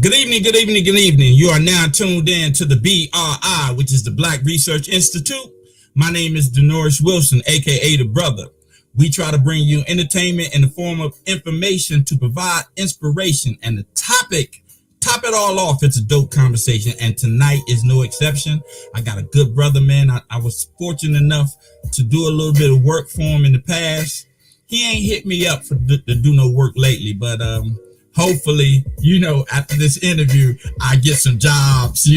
Good evening, good evening, good evening. You are now tuned in to the BRI, which is the Black Research Institute. My name is Denoris Wilson, aka The Brother. We try to bring you entertainment in the form of information to provide inspiration. And the top it all off, it's a dope conversation. And tonight is no exception. I got a good brother, man. I was fortunate enough to do a little bit of work for him in the past. He ain't hit me up to do no work lately, but hopefully, after this interview, I get some jobs.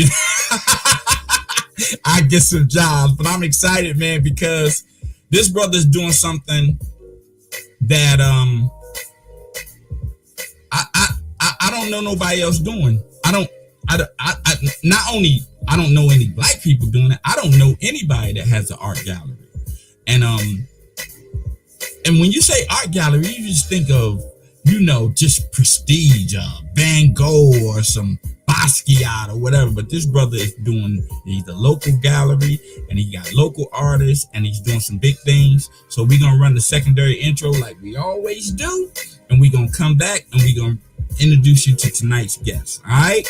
I get some jobs, but I'm excited, man, because this brother's doing something that I don't know nobody else doing. Not only I don't know any black people doing it, I don't know anybody that has an art gallery. And when you say art gallery, you just think of just prestige, Van Gogh or some Basquiat or whatever. But this brother is he's a local gallery and he got local artists and he's doing some big things. So we're going to run the secondary intro like we always do. And we're going to come back and we're going to introduce you to tonight's guest. All right.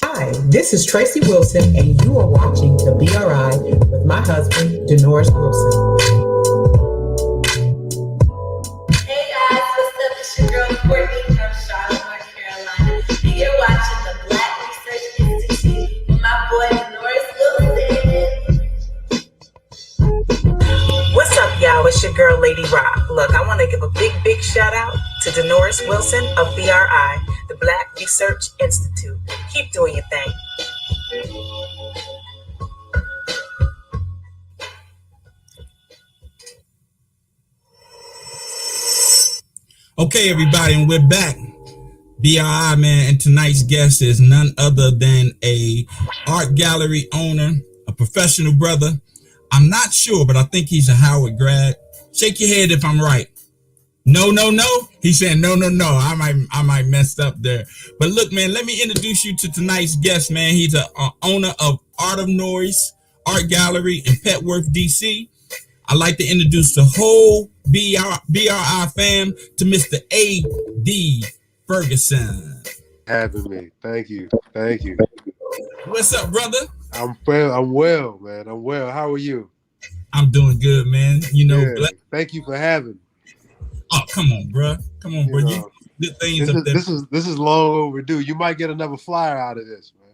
Hi, this is Tracy Wilson, and you are watching the BRI with my husband, Denoris Wilson. Hey guys, what's up? It's your girl Courtney from Charlotte, North Carolina, and you're watching the Black Research Institute with my boy Denoris Wilson. What's up, y'all? It's your girl, Lady Rock. Look, I want to give a big shout out to Denoris Wilson of BRI, the Black Research Institute. Keep doing your thing. Okay, everybody, and we're back. BRI, man, and tonight's guest is none other than a art gallery owner, a professional brother. I'm not sure, but I think he's a Howard grad. Shake your head if I'm right. No. He's saying no. I might messed up there. But look, man, let me introduce you to tonight's guest, man. He's a owner of Art of Noize Art Gallery in Petworth, DC. I'd like to introduce the whole BRI fam to Mr. A.D. Ferguson. Having me. Thank you. What's up, brother? I'm well, man. I'm well. How are you? I'm doing good, man. Thank you for having me. Oh, come on, bro. You good things up there. This is long overdue. You might get another flyer out of this, man.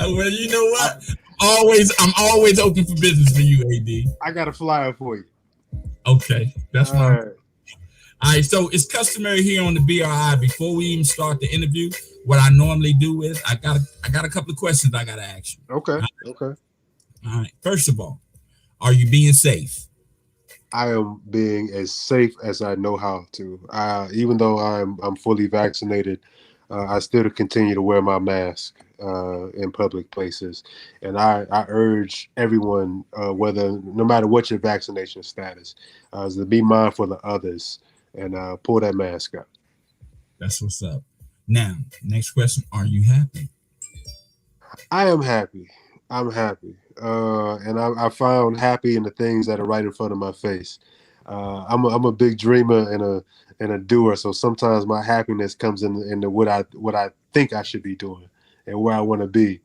Well, you know what? I'm always open for business for you, AD. I got a flyer for you. Okay, that's all fine. right. All right, so it's customary here on the BRI. Before we even start the interview, what I normally do is I got a couple of questions I gotta ask you. Okay. All right. First of all, are you being safe? I am being as safe as I know how to. Even though I'm fully vaccinated, I still continue to wear my mask in public places, and I urge everyone, no matter what your vaccination status, is to be mindful of others and pull that mask up. That's what's up. Now, next question: are you happy? I am happy. I'm happy, and I found happy in the things that are right in front of my face. I'm a big dreamer and a doer, so sometimes my happiness comes in what I think I should be doing and where I want to be.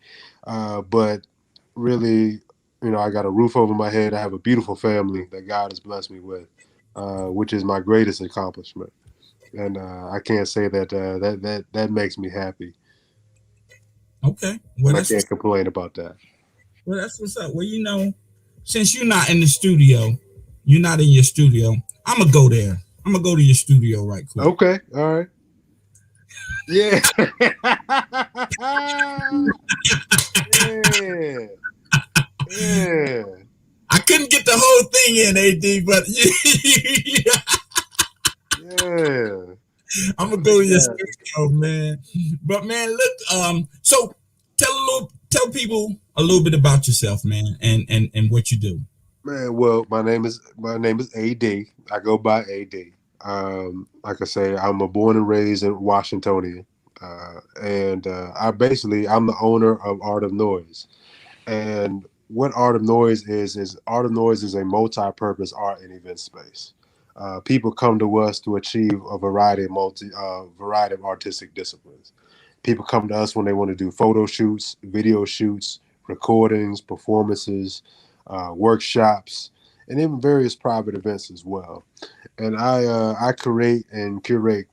But really, I got a roof over my head. I have a beautiful family that God has blessed me with, which is my greatest accomplishment. And I can't say that makes me happy. Okay, well, I can't complain about that. Well, that's what's up. Well, since you're not in the studio, you're not in your studio. I'm gonna go there. I'm gonna go to your studio right quick. Okay, all right. Yeah. Yeah. Yeah. I couldn't get the whole thing in, AD, but Yeah. I'm gonna go to your Yeah. studio, man. But man, look, so tell people a little bit about yourself, man, and what you do. Man, well, my name is AD. I go by AD. Like I say, I'm a born and raised in Washingtonian, and I'm the owner of Art of Noize. And what Art of Noize is Art of Noize is a multi-purpose art and event space. People come to us to achieve a variety of artistic disciplines. People come to us when they want to do photo shoots, video shoots, recordings, performances, workshops, and even various private events as well. And I create and curate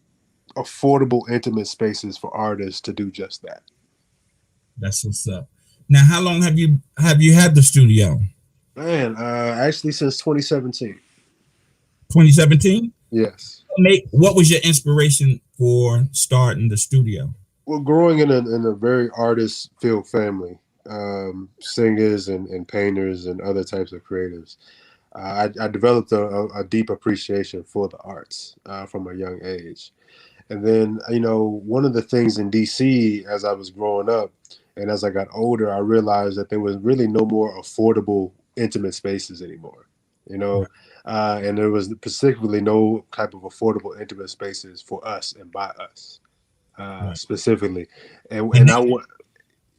affordable, intimate spaces for artists to do just that. That's what's up. Now, how long have you had the studio? Man, actually since 2017. 2017. Yes. Nate, what was your inspiration for starting the studio? Well, growing in a very artist-filled family, singers and painters and other types of creatives, I developed a deep appreciation for the arts from a young age. And then, one of the things in DC as I was growing up and as I got older, I realized that there was really no more affordable, intimate spaces anymore. Right. And there was specifically no type of affordable, intimate spaces for us and by us Right. specifically. And And I want,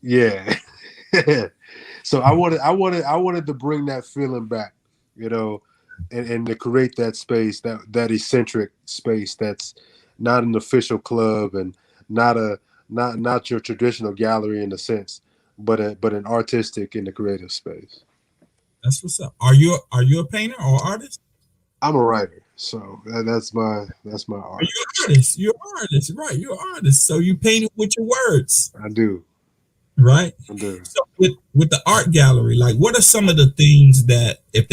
yeah. So I wanted to bring that feeling back, and to create that space, that eccentric space that's not an official club and not a not your traditional gallery in a sense, but an artistic and a creative space. that's what's up. Are you a painter or artist? I'm a writer, so that's my Are art. you an artist? You're an artist, right? You're an artist. So you paint it with your words, I do. right? I do. So with the art gallery, like what are some of the things that if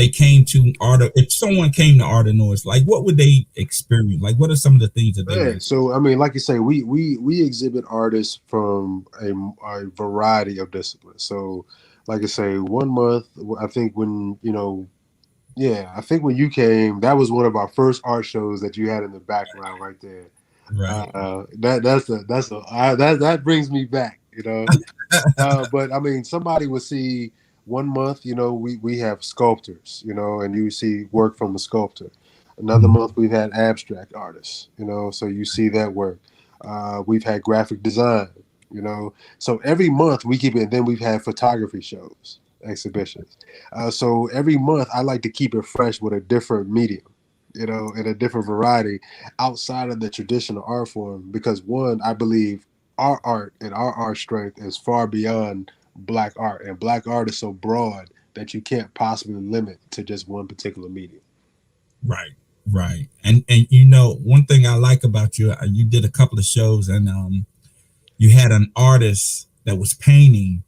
someone came to Art of Noise, like what would they experience? Like what are some of the things that they Man, would? so I mean, like you say, we exhibit artists from a variety of disciplines. So, like I say, 1 month, I think yeah, I think when you came, that was one of our first art shows that you had in the background right there. Right. That brings me back, But I mean, somebody would see 1 month, we have sculptors, and you see work from a sculptor. Another Mhm. month we've had abstract artists, so you see that work. We've had graphic design, So every month we keep it, and then we've had photography shows, exhibitions. So every month I like to keep it fresh with a different medium, and a different variety outside of the traditional art form. Because one, I believe our art and our art strength is far beyond black art, and black art is so broad that you can't possibly limit to just one particular medium. Right. Right. And one thing I like about you, you did a couple of shows and you had an artist that was painting,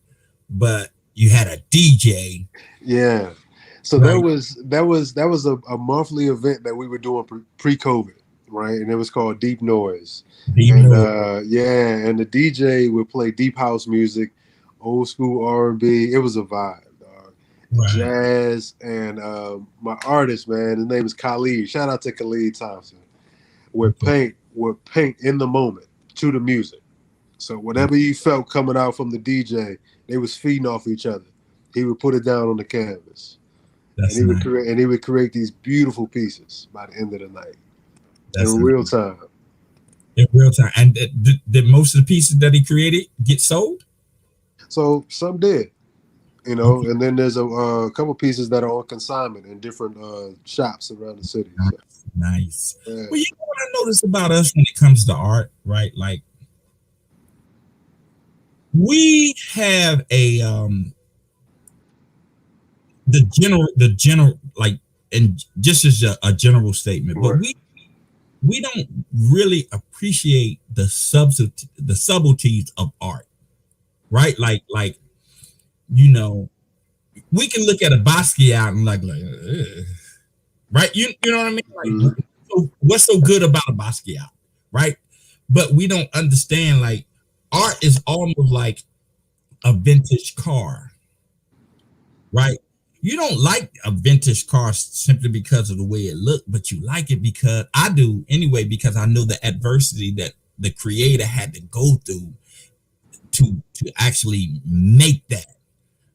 but you had a DJ. Yeah. So Right. that was a monthly event that we were doing pre-COVID, right? And it was called Deep Noise. Deep And Noise. and the DJ would play deep house music, old school R&B. It was a vibe, dog. Right. Jazz, and my artist, man, his name is Khalid. Shout out to Khalid Thompson. Would paint in the moment to the music. So whatever you felt coming out from the DJ, they was feeding off each other. He would put it down on the canvas, and That's he would nice. create these beautiful pieces by the end of the night in That's nice. real time. In real time. And did most of the pieces that he created get sold? So some did, Okay. and then there's a couple pieces that are on consignment in different shops around the city. So, Nice. yeah. Well, you know what I noticed about us when it comes to art, right? Like we have the general like, and just as a general statement, but Right. we don't really appreciate the subtleties of art, right? Like you know we can look at a Basquiat and like right? You know what I mean? Mm-hmm. Like, what's so good about a Basquiat, right? But we don't understand like art is almost like a vintage car, right? You don't like a vintage car simply because of the way it looked, but you like it because I do anyway, because I know the adversity that the creator had to go through to actually make that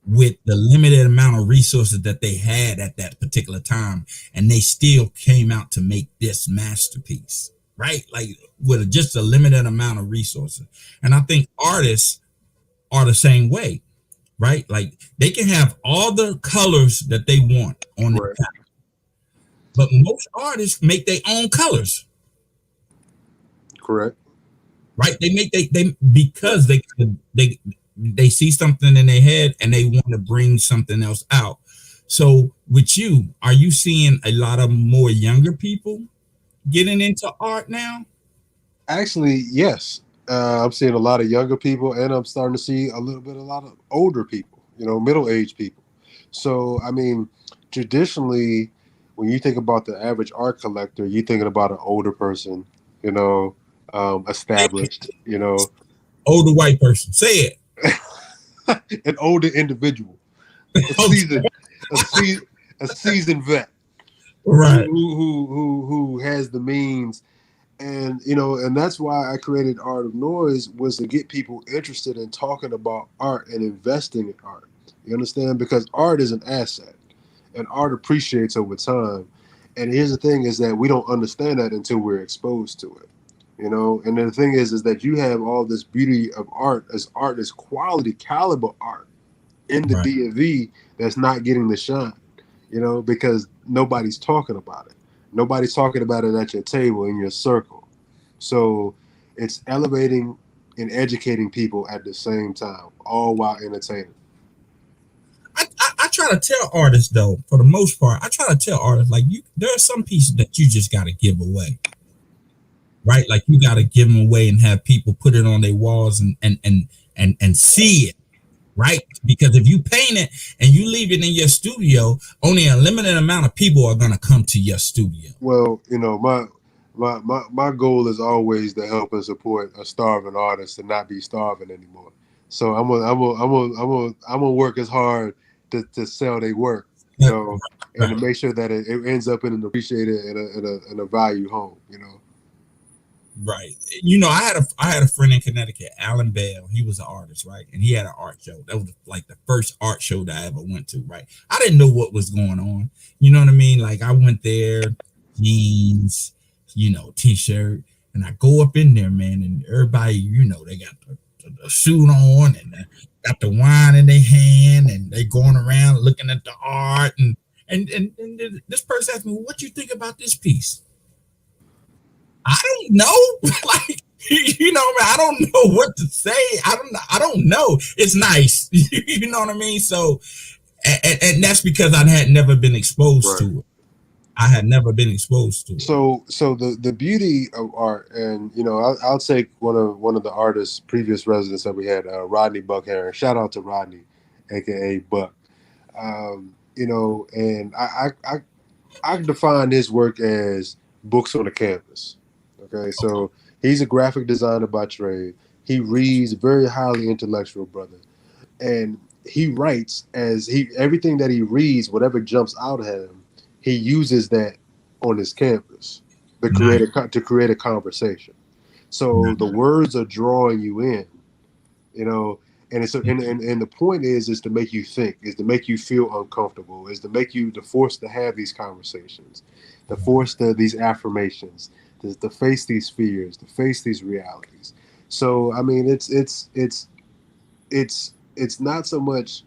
with the limited amount of resources that they had at that particular time, and they still came out to make this masterpiece, right? Like with just a limited amount of resources. And I think artists are the same way, right? Like they can have all the colors that they want on their Right. palette, but most artists make their own colors, Correct. right? They make they because they see something in their head and they want to bring something else out. So with you, are you seeing a lot of more younger people getting into art now? Actually, yes. I'm seeing a lot of younger people, and I'm starting to see a lot of older people, middle-aged people. So, I mean, traditionally, when you think about the average art collector, you're thinking about an older person, established, Older white person, say it. an older individual, a seasoned, a seasoned vet Right. who has the means. And that's why I created Art of Noize, was to get people interested in talking about art and investing in art. You understand? Because art is an asset, and art appreciates over time. And here's the thing: is that we don't understand that until we're exposed to it. And the thing is that you have all this beauty of art as quality caliber art in the Right. DMV that's not getting the shine. Because nobody's talking about it. Nobody's talking about it at your table, in your circle. So it's elevating and educating people at the same time, all while entertaining. I try to tell artists though, for the most part, I try to tell artists like there are some pieces that you just got to give away, right? Like you got to give them away and have people put it on their walls and see it, right? Because if you paint it and you leave it in your studio, only a limited amount of people are going to come to your studio. Well, my goal is always to help and support a starving artist and not be starving anymore. So I'm gonna work as hard to sell their work, and to make sure that it ends up in an appreciated and a value home. Right. I had a friend in Connecticut, Alan Bell. He was an artist, right? And he had an art show. That was like the first art show that I ever went to, right? I didn't know what was going on. You know what I mean? Like I went there, jeans, t-shirt, and I go up in there, man, and everybody, they got the suit on and got the wine in their hand and they going around looking at the art and this person asked me, well, what you think about this piece? I don't know. Like, I don't know what to say. I don't know. It's nice. You know what I mean? So, and that's because I had never been exposed to it. I had never been exposed to it. So the beauty of art, and I'll take one of the artists' previous residents that we had, Rodney Buckharan. Shout out to Rodney, aka Buck. And I define his work as books on a canvas. Okay, so he's a graphic designer by trade. He reads, very highly intellectual brother, and he writes everything that he reads, whatever jumps out at him, he uses that on his canvas to create a conversation. So the words are drawing you in, and and the point is to make you think, is to make you feel uncomfortable, is to force to have these conversations, to force these affirmations, to face these fears, to face these realities. So I mean, it's not so much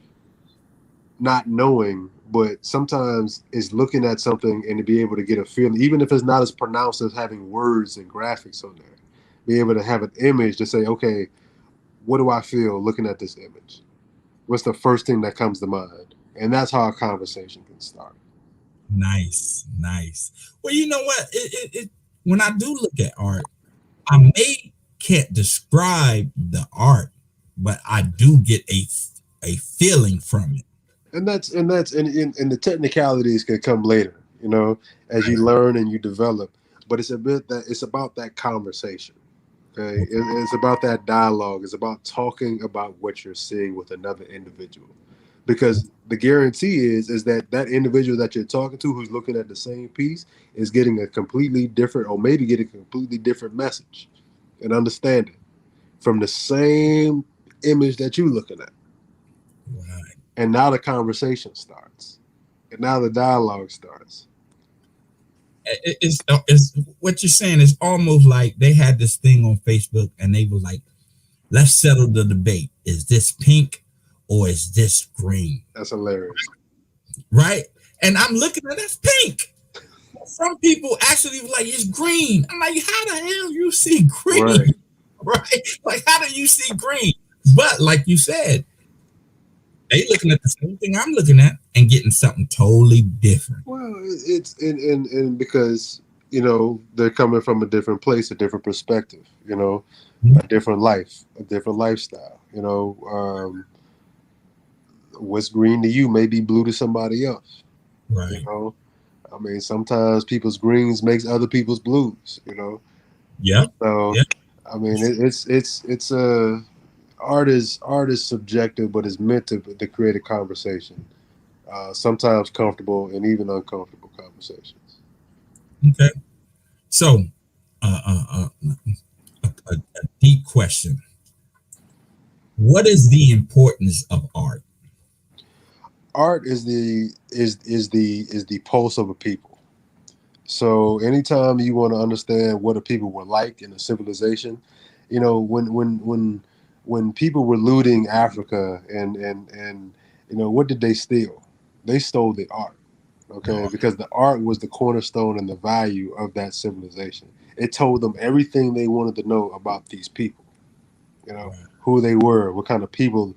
not knowing, but sometimes it's looking at something and to be able to get a feeling, even if it's not as pronounced as having words and graphics on there, be able to have an image to say, okay, what do I feel looking at this image? What's the first thing that comes to mind? And that's how a conversation can start. Nice. Well, you know what? When I do look at art, I can't describe the art, but I do get a feeling from it. And the technicalities can come later, as you learn and you develop. But it's about that conversation. Okay, it's about that dialogue. It's about talking about what you're seeing with another individual, because the guarantee is that that individual that you're talking to, who's looking at the same piece, is getting a completely different, or maybe getting a completely different message and understanding from the same image that you're looking at. Right. And now the conversation starts, and now the dialogue starts. It's what you're saying is almost like they had this thing on Facebook and they were like, let's settle the debate. Is this pink or is this green? That's hilarious. Right? And I'm looking at that's pink. Some people actually were like, it's green. I'm like, how the hell you see green? Right. Right? Like, how do you see green? But like you said, they looking at the same thing I'm looking at and getting something totally different. Well, it's and because they're coming from a different place, a different perspective, a different life, a different lifestyle. What's green to you may be blue to somebody else. Right. I mean, sometimes people's greens makes other people's blues. Yeah. So, yeah. I mean, it's art is subjective, but it's meant to create a conversation. Sometimes comfortable and even uncomfortable conversations. Okay. So, a deep question. What is the importance of art? Art is the pulse of a people. So anytime you want to understand what a people were like in a civilization, when people were looting Africa and what did they steal? They stole the art. Okay, because the art was the cornerstone and the value of that civilization. It told them everything they wanted to know about these people. Who they were, what kind of people,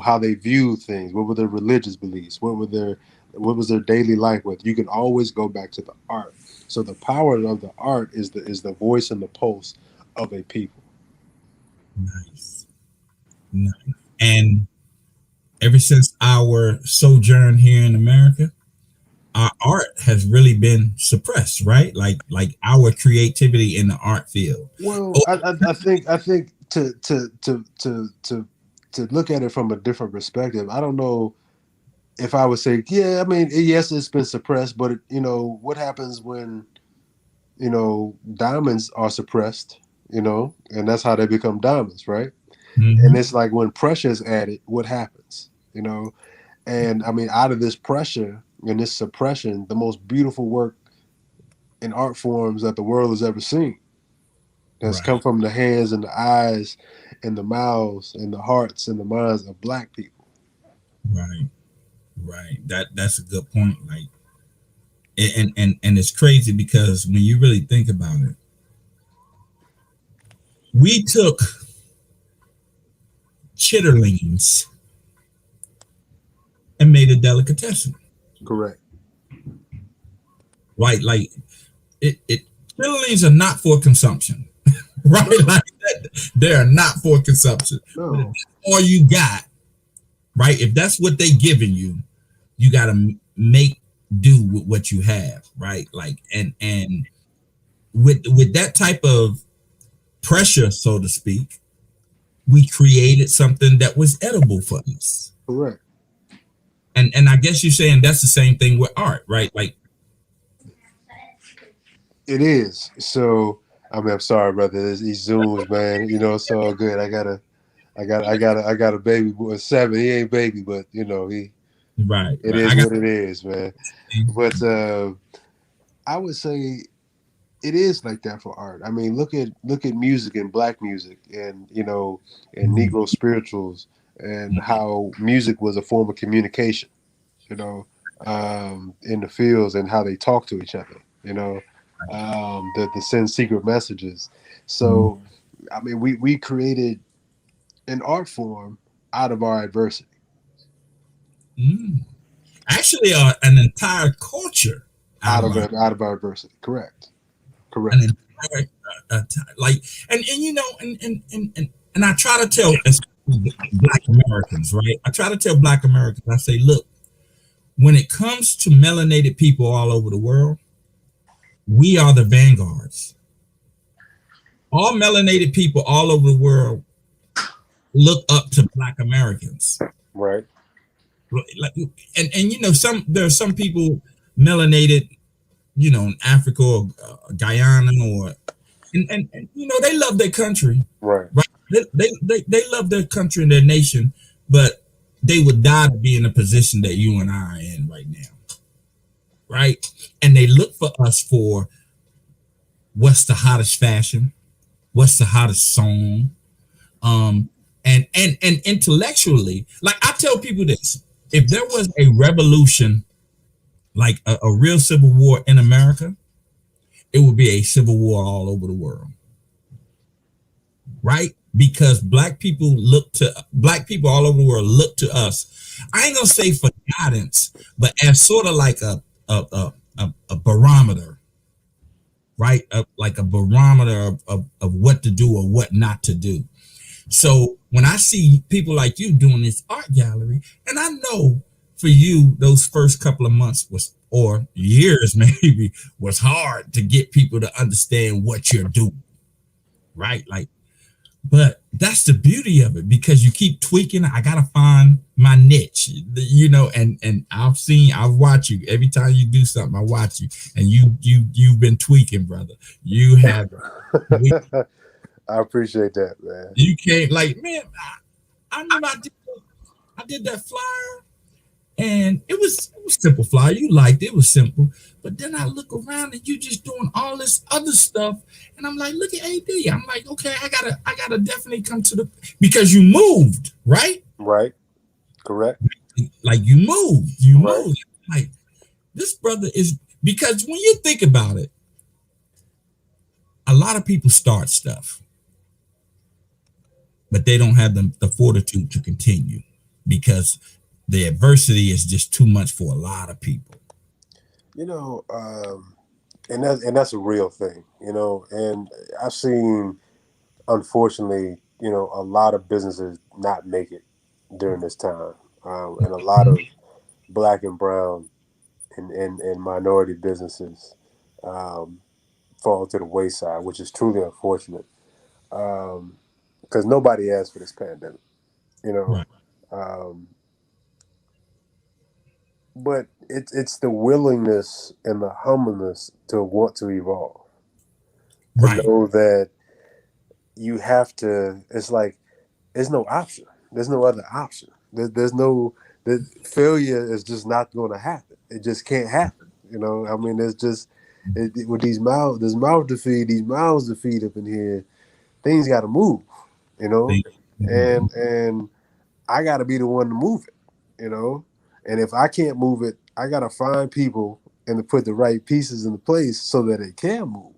how they viewed things, what were their religious beliefs, what was their daily life with. You can always go back to the art. So the power of the art is the voice and the pulse of a people. Nice. And ever since our sojourn here in America, our art has really been suppressed, right? Like our creativity in the art field. Well, I think to look at it from a different perspective, I don't know if I would say, yeah, I mean, yes, it's been suppressed, but what happens when diamonds are suppressed, and that's how they become diamonds, right? Mm-hmm. And it's like when pressure is added, what happens, and I mean, out of this pressure and this suppression, the most beautiful work in art forms that the world has ever seen has come from the hands and the eyes and the mouths and the hearts and the minds of Black people. Right. That's a good point. Like, and it's crazy because when you really think about it, we took chitterlings and made a delicatessen. Correct. Right, like chitterlings are not for consumption. Right, like they are not for consumption. No. All you got, right? If that's what they giving you, you got to make do with what you have, right? Like and with that type of pressure, so to speak, we created something that was edible for us. Correct. And I guess you're saying that's the same thing with art, right? Like it is. So I mean, I'm sorry, brother. These Zooms, man. It's all good. I got a baby boy, 7. He ain't baby, but he. Right. It is what it is, man. But I would say it is like that for art. I mean, look at music and Black music, and and Negro spirituals, and how music was a form of communication. In the fields, and how they talk to each other. To send secret messages. So, I mean, we created an art form out of our adversity. Actually, an entire culture out of our adversity. Correct. An entire, like, and I try to tell Black Americans, right? I try to tell Black Americans. I say, look, when it comes to melanated people all over the world, we are the vanguards. All melanated people all over the world look up to Black Americans. Right. And you know, there are some people melanated, you know, in Africa or Guyana or and you know, they love their country. Right. They love their country and their nation, but they would die to be in the position that you and I are in right now. Right? And they look for us for what's the hottest fashion, what's the hottest song, and intellectually, like I tell people this: if there was a revolution, like a real civil war in America, it would be a civil war all over the world, right? Because black people all over the world look to us. I ain't gonna say for guidance, but as sort of like a barometer, right? Like a barometer of what to do or what not to do. So when I see people like you doing this art gallery, and I know for you, those first couple of months or years maybe, was hard to get people to understand what you're doing, right? Like, but that's the beauty of it, because you keep tweaking. I gotta find my niche, you know, and I've watched you every time you do something. I watch you, and you've been tweaking, brother. You have. I appreciate that, man. You can't, like, man, I remember I did that flyer, and it was simple flyer. You liked it, it was simple. But then I look around and you just doing all this other stuff, and I'm like, look at AD. I'm like, okay, I gotta definitely come to because you moved, right? Right. Correct. Like you moved. Like this brother is, because when you think about it, a lot of people start stuff, but they don't have the fortitude to continue because the adversity is just too much for a lot of people. You know, and that's a real thing, you know, and I've seen, unfortunately, you know, a lot of businesses not make it during this time, and a lot of Black and brown and minority businesses fall to the wayside, which is truly unfortunate, because nobody asked for this pandemic, you know. Right. But it's the willingness and the humbleness to want to evolve, to Right. know that you have to. It's like there's no option. There's no other option. There's no. The failure is just not going to happen. It just can't happen. You know. I mean, there's just with there's mouth to feed, these mouths to feed up in here. Things got to move. You know, and I got to be the one to move it. You know. And if I can't move it, I got to find people and to put the right pieces in place so that it can move.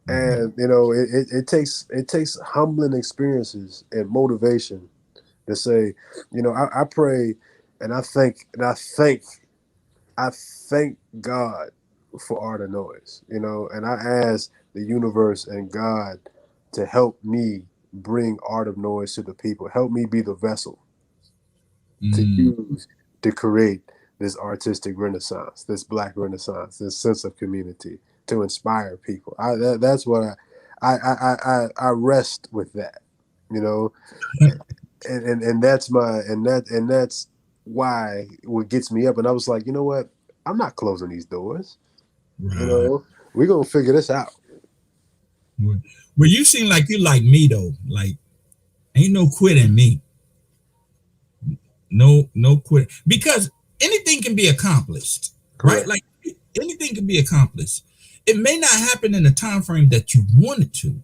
And, you know, it takes humbling experiences and motivation to say, you know, I pray and I thank God for Art of Noize, you know, and I ask the universe and God to help me bring Art of Noize to the people. Help me be the vessel to use to create this artistic renaissance, this Black renaissance, this sense of community, to inspire people. That's what I rest with that, you know, and that's that's why what gets me up. And I was like, you know what, I'm not closing these doors. Right. You know, we're gonna figure this out. Well, you seem like you like me though. Like, ain't no quitting me. No quit, because anything can be accomplished. Correct. Right? Like anything can be accomplished. It may not happen in the time frame that you wanted to,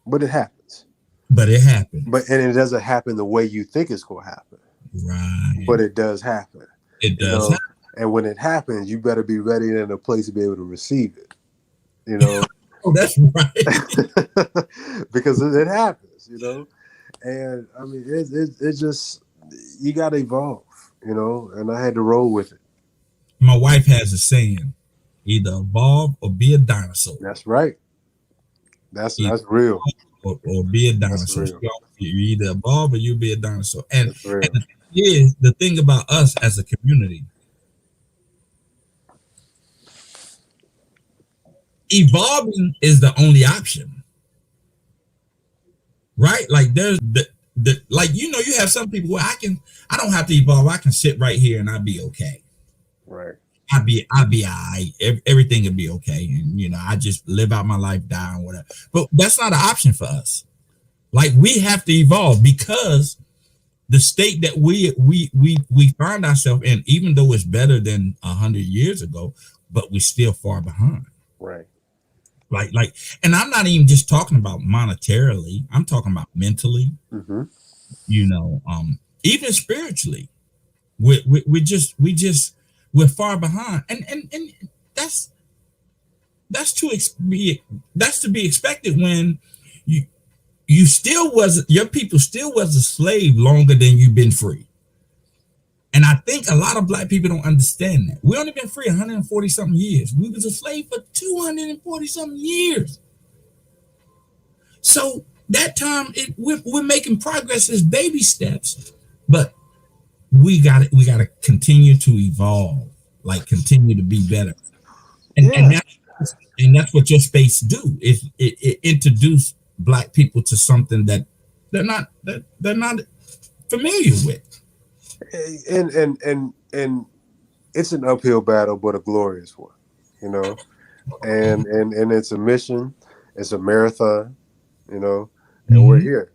but it happens. But it doesn't happen the way you think it's going to happen. Right. But it does happen. It does. Happen. And when it happens, you better be ready and in a place to be able to receive it. You know. Oh, that's right. Because it happens, you know. And I mean, it's just, you got to evolve, you know, and I had to roll with it. My wife has a saying, either evolve or be a dinosaur. That's right. That's real. Or be a dinosaur. So you either evolve or you be a dinosaur. And the thing about us as a community, evolving is the only option, right? Like there's the like you have some people where I don't have to evolve. I can sit right here and I'll be okay. Right. I'll be all right. Everything will be okay, and I just live out my life, die, and whatever. But that's not an option for us. Like we have to evolve because the state that we find ourselves in, even though it's better than 100 years ago, but we're still far behind. Right. Like, and I'm not even just talking about monetarily. I'm talking about mentally. Mm-hmm. Even spiritually, we're far behind, and that's to be expected when you your people still was a slave longer than you've been free. And I think a lot of black people don't understand that. We only been free 140 something years. We was a slave for 240 something years. So that time we're making progress as baby steps, but we got to continue to evolve, like continue to be better. And that's what your space do. It introduce black people to something that they're not familiar with. And it's an uphill battle, but a glorious one, and it's a mission, it's a marathon, and we're here.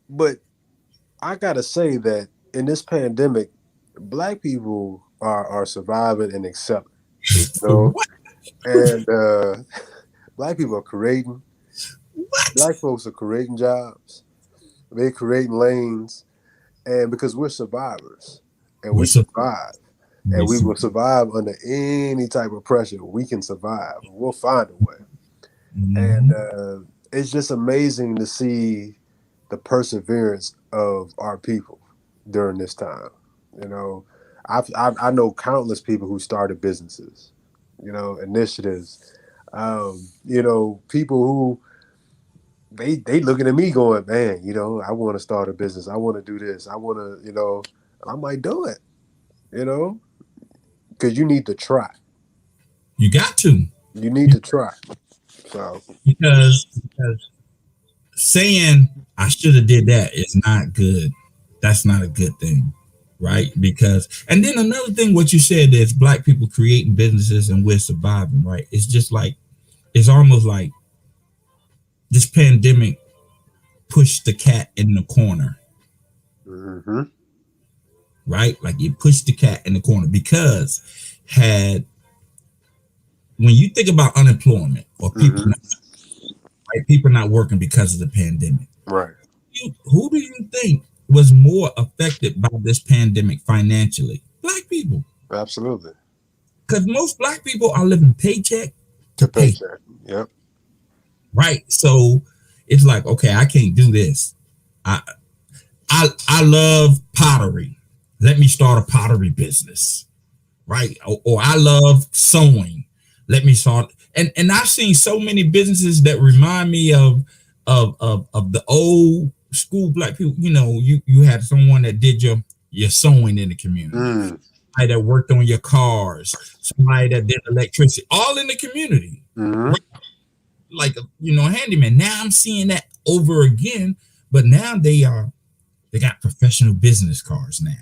But I gotta say that in this pandemic, black people are surviving and excelling, and black people are creating. Black folks are creating jobs. They're creating lanes, and because we're survivors, and we survive, and we will survive under any type of pressure. We can survive. We'll find a way. And it's just amazing to see the perseverance of our people during this time. I know countless people who started businesses, initiatives, people who they looking at me going, man, I want to start a business. I want to do this. I want to, I might do it, because you need to try. You got to. You need to try. So because saying I should have did that is not good. That's not a good thing, right? Because and then another thing, what you said is black people creating businesses and we're surviving, right? It's just like it's almost like this pandemic pushed the cat in the corner, right? Like it pushed the cat in the corner because when you think about unemployment or people not working because of the pandemic, right? Who do you think was more affected by this pandemic financially? Black people. Absolutely. Because most black people are living paycheck to paycheck. Yep. Right. So it's like, okay, I can't do this. I love pottery. Let me start a pottery business. Right. Or I love sewing. Let me start. And I've seen so many businesses that remind me of the old school black people. You had someone that did your sewing in the community. Somebody that worked on your cars, somebody that did electricity, all in the community. Right? Like a handyman. Now I'm seeing that over again, but now they got professional business cards now.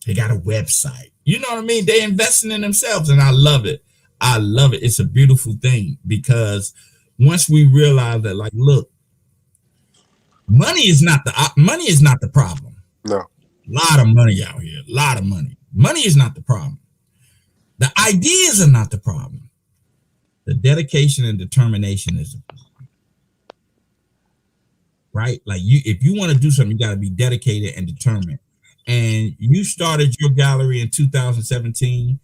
They got a website. You know what I mean? They investing in themselves, and I love it. I love it. It's a beautiful thing because once we realize that, like, look, money is not the problem. No, a lot of money out here. A lot of money. Money is not the problem. The ideas are not the problem. The dedication and determination is the problem. Right? Like if you want to do something, you got to be dedicated and determined. And you started your gallery in 2017,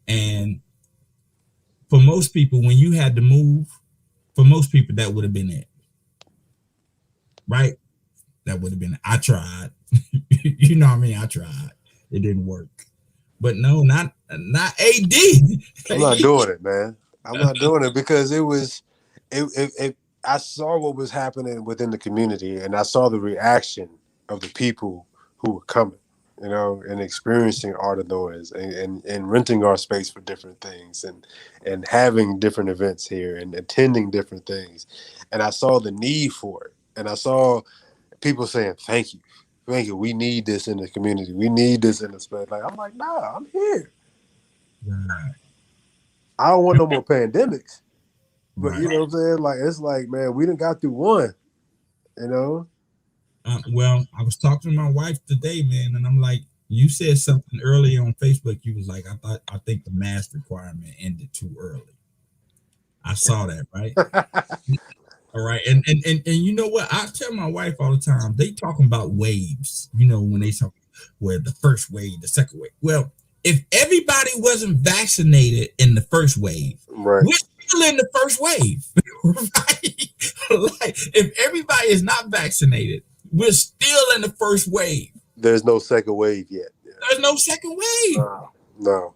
and for most people, when you had to move, for most people, that would have been it. Right? That would have been it. I tried. You know what I mean? I tried. It didn't work. But no, not AD. I'm not doing it, man. I'm not doing it because I saw what was happening within the community, and I saw the reaction of the people who were coming. you know, and experiencing Art of Noize, and renting our space for different things, and having different events here and attending different things. And I saw the need for it. And I saw people saying, thank you. Thank you. We need this in the community. We need this in the space. Like, I'm like, nah, I'm here. Right. I don't want no more pandemics. But Right. you know what I'm saying? Like, it's like, man, we done got through one, you know? Well, I was talking to my wife today, man, and I'm like, you said something earlier on Facebook. You was like, I think the mask requirement ended too early. I saw that, right? All right, and you know what? I tell my wife all the time. They talking about waves. You know, when they talk where the first wave, the second wave. Well, if everybody wasn't vaccinated in the first wave, Right. we're still in the first wave, right? Like, if everybody is not vaccinated, we're still in the first wave. There's no second wave yet. Yeah. There's no second wave. No.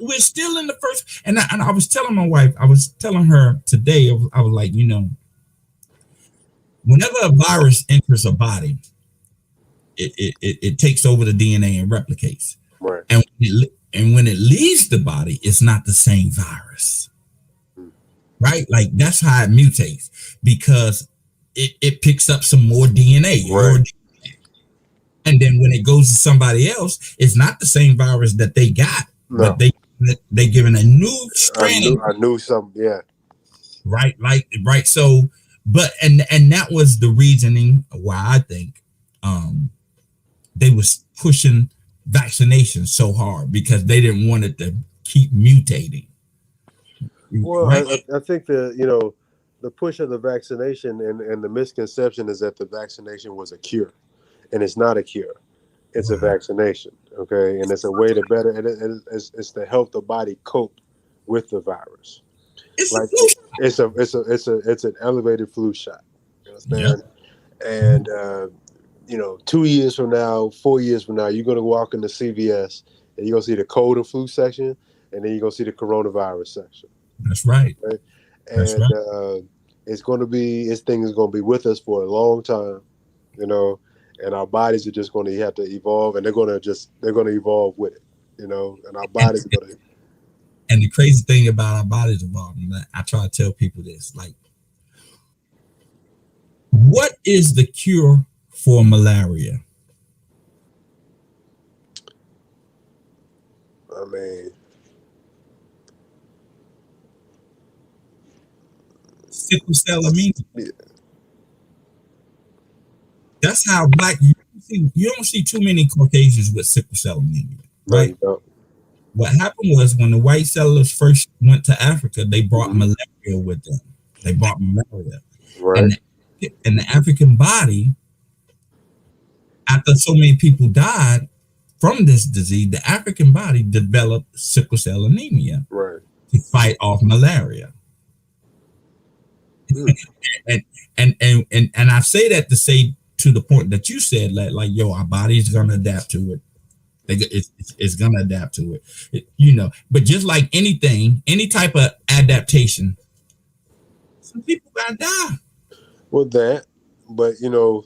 We're still in the first. And I was telling my wife, I was telling her today, I was like, you know, whenever a virus enters a body, it takes over the DNA and replicates. Right. And when it leaves the body, it's not the same virus. Right? Like, that's how it mutates, because it picks up some more DNA. Right. And then when it goes to somebody else, it's not the same virus that they got, but they given a new strain. I knew something, yeah. Right, right. So, but and that was the reasoning why I think they was pushing vaccination so hard, because they didn't want it to keep mutating. Well, right? I think the push of the vaccination and the misconception is that the vaccination was a cure, and it's not a cure. It's a vaccination, okay? And it's a way to better, and it's to help the body cope with the virus. It's an elevated flu shot. You understand? Yep. And 2 years from now, 4 years from now, you're gonna walk into CVS and you're gonna see the cold and flu section, and then you're gonna see the coronavirus section. That's right. Right? And this thing is gonna be with us for a long time, you know. And our bodies are just going to have to evolve, and they're going to evolve with it, you know. And our bodies are going to. And the crazy thing about our bodies evolving, I try to tell people this: like, what is the cure for malaria? I mean, sickle cell anemia. Yeah. That's how black. You don't see too many Caucasians with sickle cell anemia, right? No, what happened was, when the white settlers first went to Africa, they brought malaria with them. They brought malaria. Right. And the African body, after so many people died from this disease, the African body developed sickle cell anemia, right, to fight off malaria. And I say that to say, to the point that you said, like, yo, our body's gonna adapt to it. It's gonna adapt to it, you know. But just like anything, any type of adaptation, some people gotta die. Well, but you know,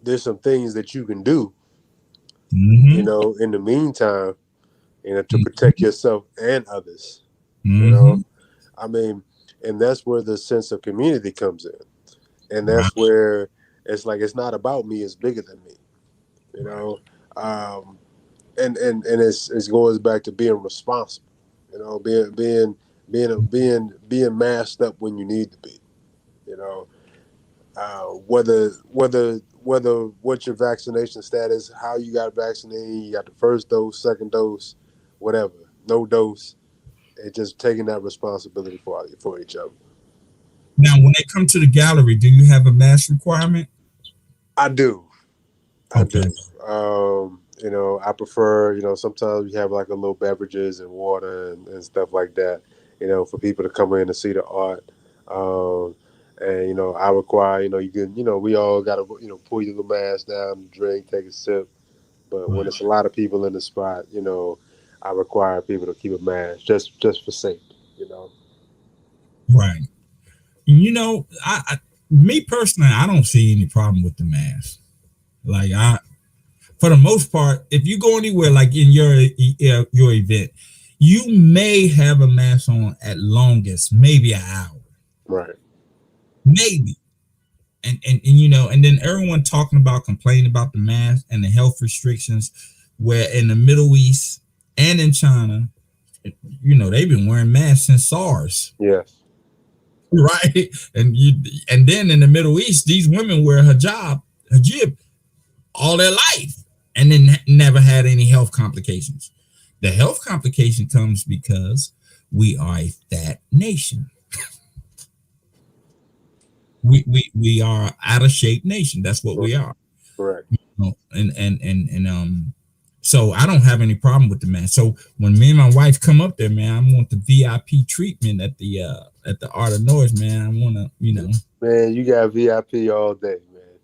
there's some things that you can do, you know, in the meantime, you know, to protect yourself and others. You know, I mean, and that's where the sense of community comes in, and that's where it's like, it's not about me; it's bigger than me. You know. And it goes back to being responsible, you know, being masked up when you need to be, you know, whether what's your vaccination status, how you got vaccinated, you got the first dose, second dose, whatever, no dose, it's just taking that responsibility for each other. Now, when they come to the gallery, do you have a mask requirement? I do. Okay. You know, I prefer, you know, sometimes we have like a little beverages and water and stuff like that, you know, for people to come in and see the art. And, you know, I require, you know, you can, you know, we all got to, you know, pull your little mask down, drink, take a sip. But when it's a lot of people in the spot, you know, I require people to keep a mask just for safety, you know. Right. You know, me personally, I don't see any problem with the mask. Like, for the most part, if you go anywhere like in your event, you may have a mask on at longest, maybe an hour. Right. Maybe. And you know, and then everyone talking about complaining about the mask and the health restrictions, where in the Middle East and in China, you know, they've been wearing masks since SARS. Yes. Right. And then in the Middle East, these women wear hijab all their life and then never had any health complications. The health complication comes because we are a fat nation. We are out of shape nation. That's what we are. Correct. You know, and so I don't have any problem with the man. So when me and my wife come up there, man, I want the VIP treatment at the Art of Noize, man. I want to, you know. Man, you got VIP all day, man.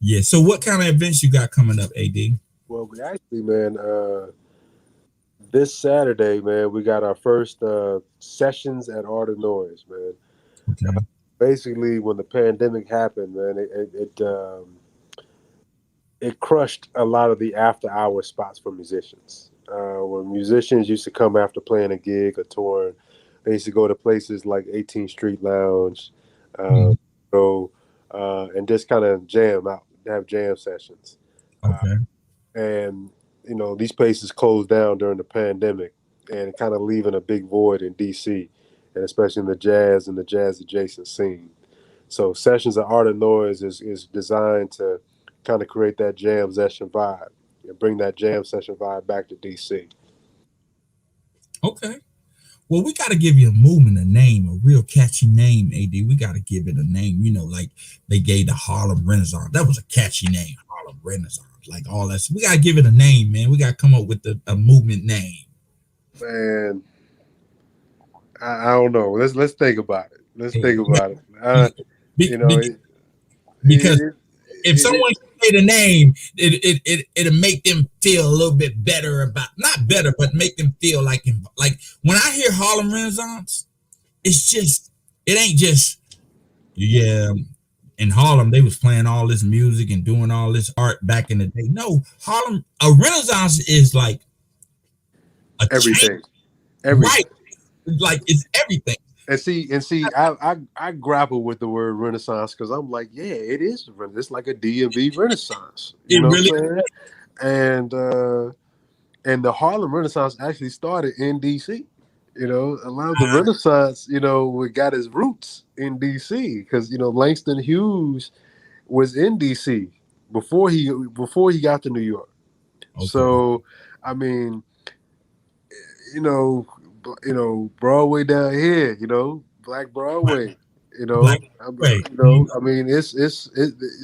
Yeah. So what kind of events you got coming up, AD? Well, we actually, man, this Saturday, man, we got our first sessions at Art of Noize, man. Okay. Basically, when the pandemic happened, man, it crushed a lot of the after-hour spots for musicians. When musicians used to come after playing a gig or touring, they used to go to places like 18th Street Lounge, and just kind of jam out, have jam sessions. Okay. And you know, these places closed down during the pandemic, and kind of leaving a big void in DC, and especially in the jazz and the jazz adjacent scene. So Sessions of Art of Noize is designed to kind of create that jam session vibe and bring that jam session vibe back to DC. Okay. Well, we got to give you a movement a name, a real catchy name, AD. We got to give it a name, you know, like they gave the Harlem Renaissance. That was a catchy name, Harlem Renaissance, like all that. So we got to give it a name, man. We got to come up with a movement name. Man, I don't know. Let's think about it. Let's think about it. You know, because if someone say the name, it'll make them feel a little bit better about, not better, but make them feel like when I hear Harlem Renaissance, it ain't just, yeah, in Harlem they was playing all this music and doing all this art back in the day. No, a Renaissance is like everything. Right, like it's everything. And see, I grapple with the word Renaissance because I'm like, yeah, it is. It's like a DMV Renaissance. You know really what I'm saying? And the Harlem Renaissance actually started in DC. You know, a lot of the Renaissance, you know, got its roots in DC because, you know, Langston Hughes was in DC before he got to New York. Okay. So, I mean, you know, Broadway down here, you know, Black Broadway, you know, I mean, it's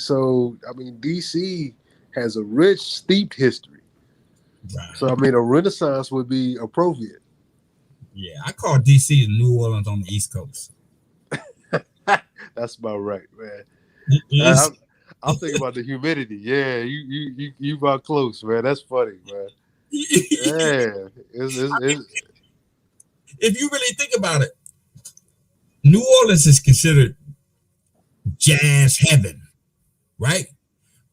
so, I mean, DC has a rich, steeped history. Right. So, I mean, a Renaissance would be appropriate. Yeah, I call DC and New Orleans on the East Coast. That's about right, man. I'm thinking about the humidity. Yeah, you about close, man. That's funny, man. Yeah, if you really think about it, New Orleans is considered jazz heaven, right?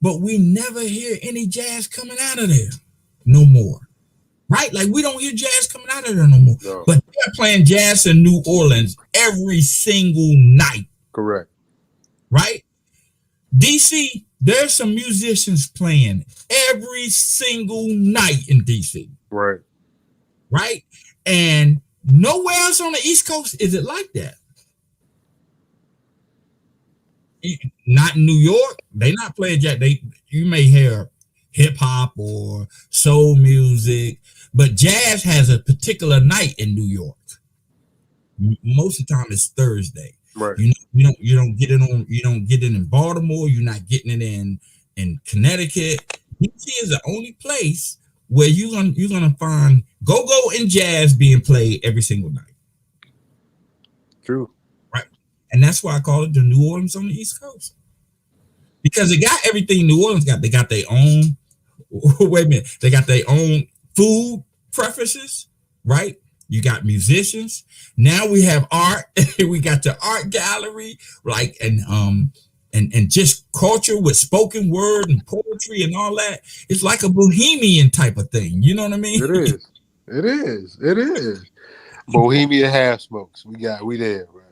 But we never hear any jazz coming out of there no more, right? Like we don't hear jazz coming out of there no more. No. But they're playing jazz in New Orleans every single night. Correct. Right? DC, there's some musicians playing every single night in DC. Right. Right? And nowhere else on the East Coast is it like that. Not in New York. They're not playing jazz. You may hear hip hop or soul music, but jazz has a particular night in New York. Most of the time it's Thursday. Right. You don't get it on. You don't get it in Baltimore. You're not getting it in Connecticut. DC is the only place where you're gonna find go-go and jazz being played every single night. True. Right. And that's why I call it the New Orleans on the East Coast. Because it got everything New Orleans got. They got their own, wait a minute, they got their own food preferences, right? You got musicians. Now we have art. We got the art gallery, like, and and just culture with spoken word and poetry and all that. It's like a bohemian type of thing. You know what I mean? It is. It is. It is. Bohemian half smokes. We there, bro.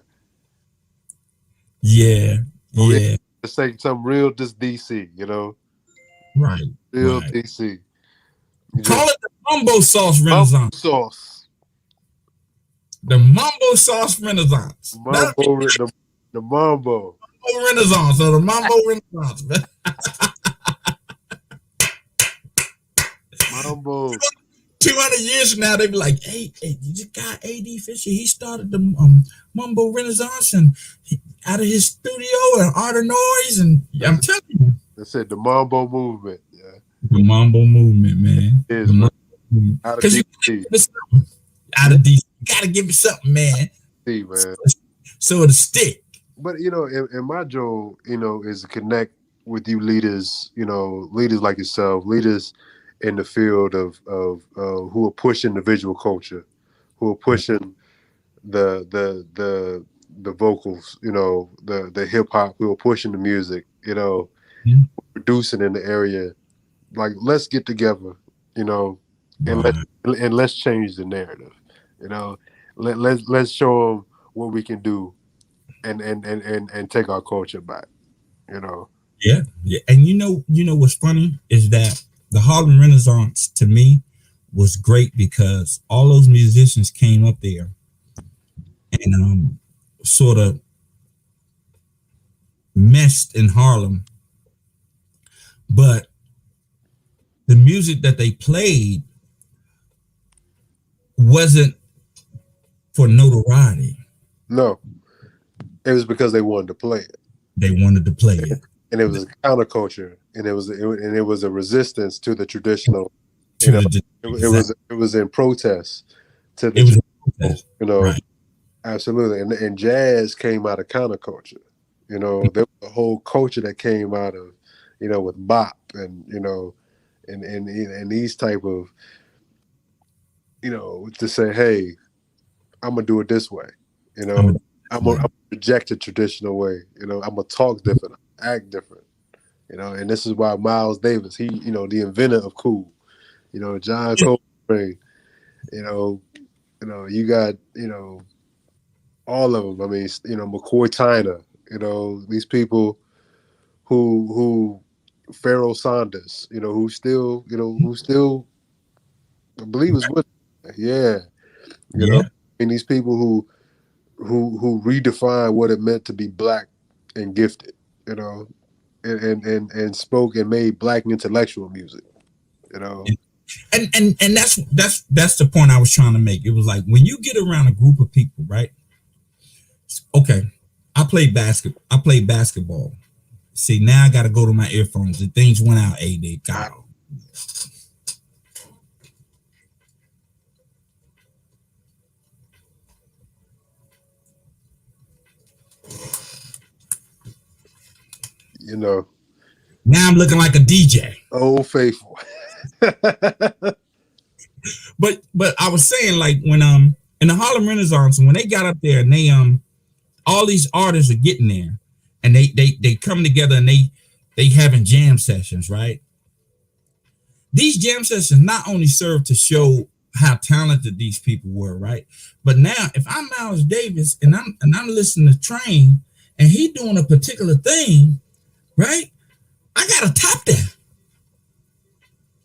Yeah, But we yeah. let's say something real just DC, you know? Right, Real right. DC. Call it the mumbo sauce Mambo renaissance. sauce. The mumbo sauce renaissance. That'll be The mambo. the renaissance or the mambo renaissance. Man. Mambo. 200 years from now, they be like, hey, you just got A.D. Fisher. He started the Mumbo Renaissance and out of his studio and Art of Noize. And I'm telling you. That's it, the mambo movement. Yeah. The Mambo movement, man. It is, man. Because you out of DC. You got to give me something, man. See, man. So it'll stick. But, you know, and my job, you know, is to connect with you leaders, you know, leaders like yourself, leaders in the field of who are pushing the visual culture, who are pushing the vocals, you know, the hip hop, who are pushing the music, you know, producing in the area. Like, let's get together, you know, and let's change the narrative, you know. Let's show them what we can do, and take our culture back, you know. Yeah. And you know what's funny is that the Harlem Renaissance to me was great because all those musicians came up there and sort of messed in Harlem, but the music that they played wasn't for notoriety. No, it was because they wanted to play it. They wanted to play it, and it was a counterculture, and it was a resistance to the traditional. It was in protest to the traditional, you know. Right. Absolutely, and jazz came out of counterculture. You know, there was a whole culture that came out of, you know, with bop and, you know, and these type of, you know, to say, hey, I'm gonna do it this way. You know, I'm gonna reject the traditional way. You know, I'm gonna talk different, act different. You know, and this is why Miles Davis, he, you know, the inventor of cool. You know, John Coltrane. You know, you got, you know, all of them. I mean, you know, McCoy Tyner. You know, these people who Pharoah Sanders. You know, who still, I believe is with. Yeah. You know, and these people who redefine what it meant to be black and gifted, you know, and spoke and made black intellectual music, you know. And that's the point I was trying to make. It was like when you get around a group of people, right? Okay, I played basketball. See, now I got to go to my earphones. The things went out. They got. You know, now I'm looking like a DJ. Old faithful. but I was saying, like, when in the Harlem Renaissance, when they got up there and they all these artists are getting there and they come together and they having jam sessions, right? These jam sessions not only serve to show how talented these people were, right? But now if I'm Miles Davis and I'm listening to Train and he doing a particular thing, right? I gotta top that.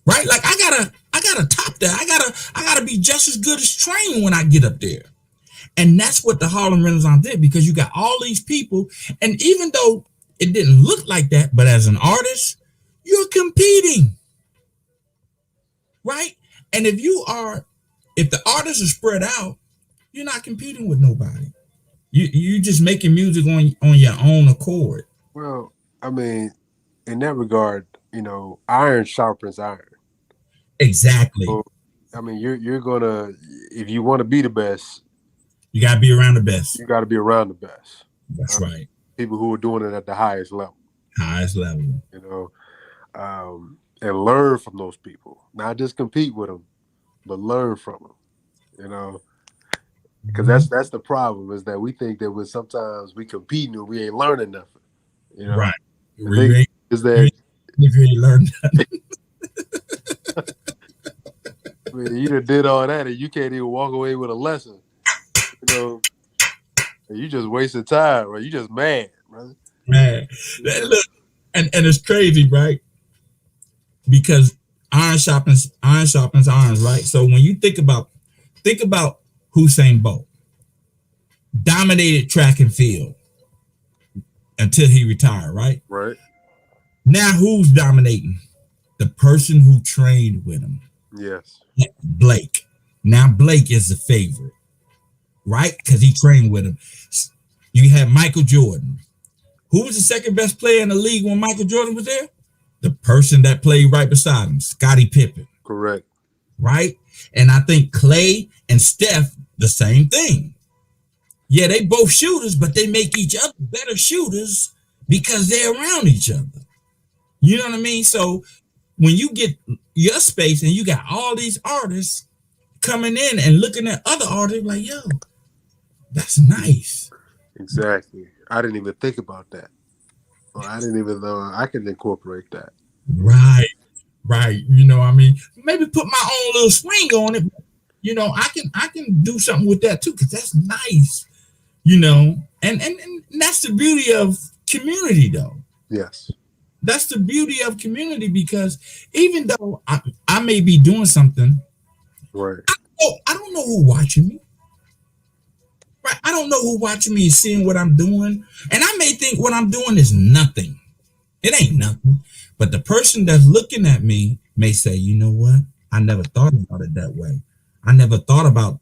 Right? Like I gotta top that. I gotta be just as good as Train when I get up there. And that's what the Harlem Renaissance did, because you got all these people, and even though it didn't look like that, but as an artist, you're competing. Right? And if the artists are spread out, you're not competing with nobody. You just making music on your own accord. Well, I mean, in that regard, you know, iron sharpens iron. Exactly. So, I mean, you're gonna, if you want to be the best, you gotta be around the best. You gotta be around the best. That's right. People who are doing it at the highest level. Highest level. You know, and learn from those people. Not just compete with them, but learn from them. You know, because that's the problem, is that we think that when sometimes we compete and we ain't learning nothing. You know, Right. the thing is that If you ain't learned that. I mean, you done did all that, and you can't even walk away with a lesson. You know, and you just wasted time, right? You just mad, brother. Man, You know? look, and it's crazy, right? Because iron sharpens iron, right? So when you think about Usain Bolt, dominated track and field until he retired, right? Right. Now who's dominating? The person who trained with him, Yes. Blake. Now Blake is the favorite, right? Because he trained with him. You have Michael Jordan. Who was the second best player in the league when Michael Jordan was there? The person that played right beside him, Scottie Pippen. Correct. Right? And I think Clay and Steph, the same thing. Yeah, they both shooters, but they make each other better shooters because they're around each other. You know what I mean? So when you get your space and you got all these artists coming in and looking at other artists like, yo, that's nice. Exactly. I didn't even think about that. Well, I didn't even know I could incorporate that. Right. You know, I mean, maybe put my own little swing on it. You know, I can do something with that too, because that's nice. You know, and that's the beauty of community, though. Yes. That's the beauty of community, because even though I may be doing something, right, I don't know who watching me. Right, I don't know who watching me and seeing what I'm doing, and I may think what I'm doing is nothing. It ain't nothing, but the person that's looking at me may say, you know what? I never thought about it that way. I never thought about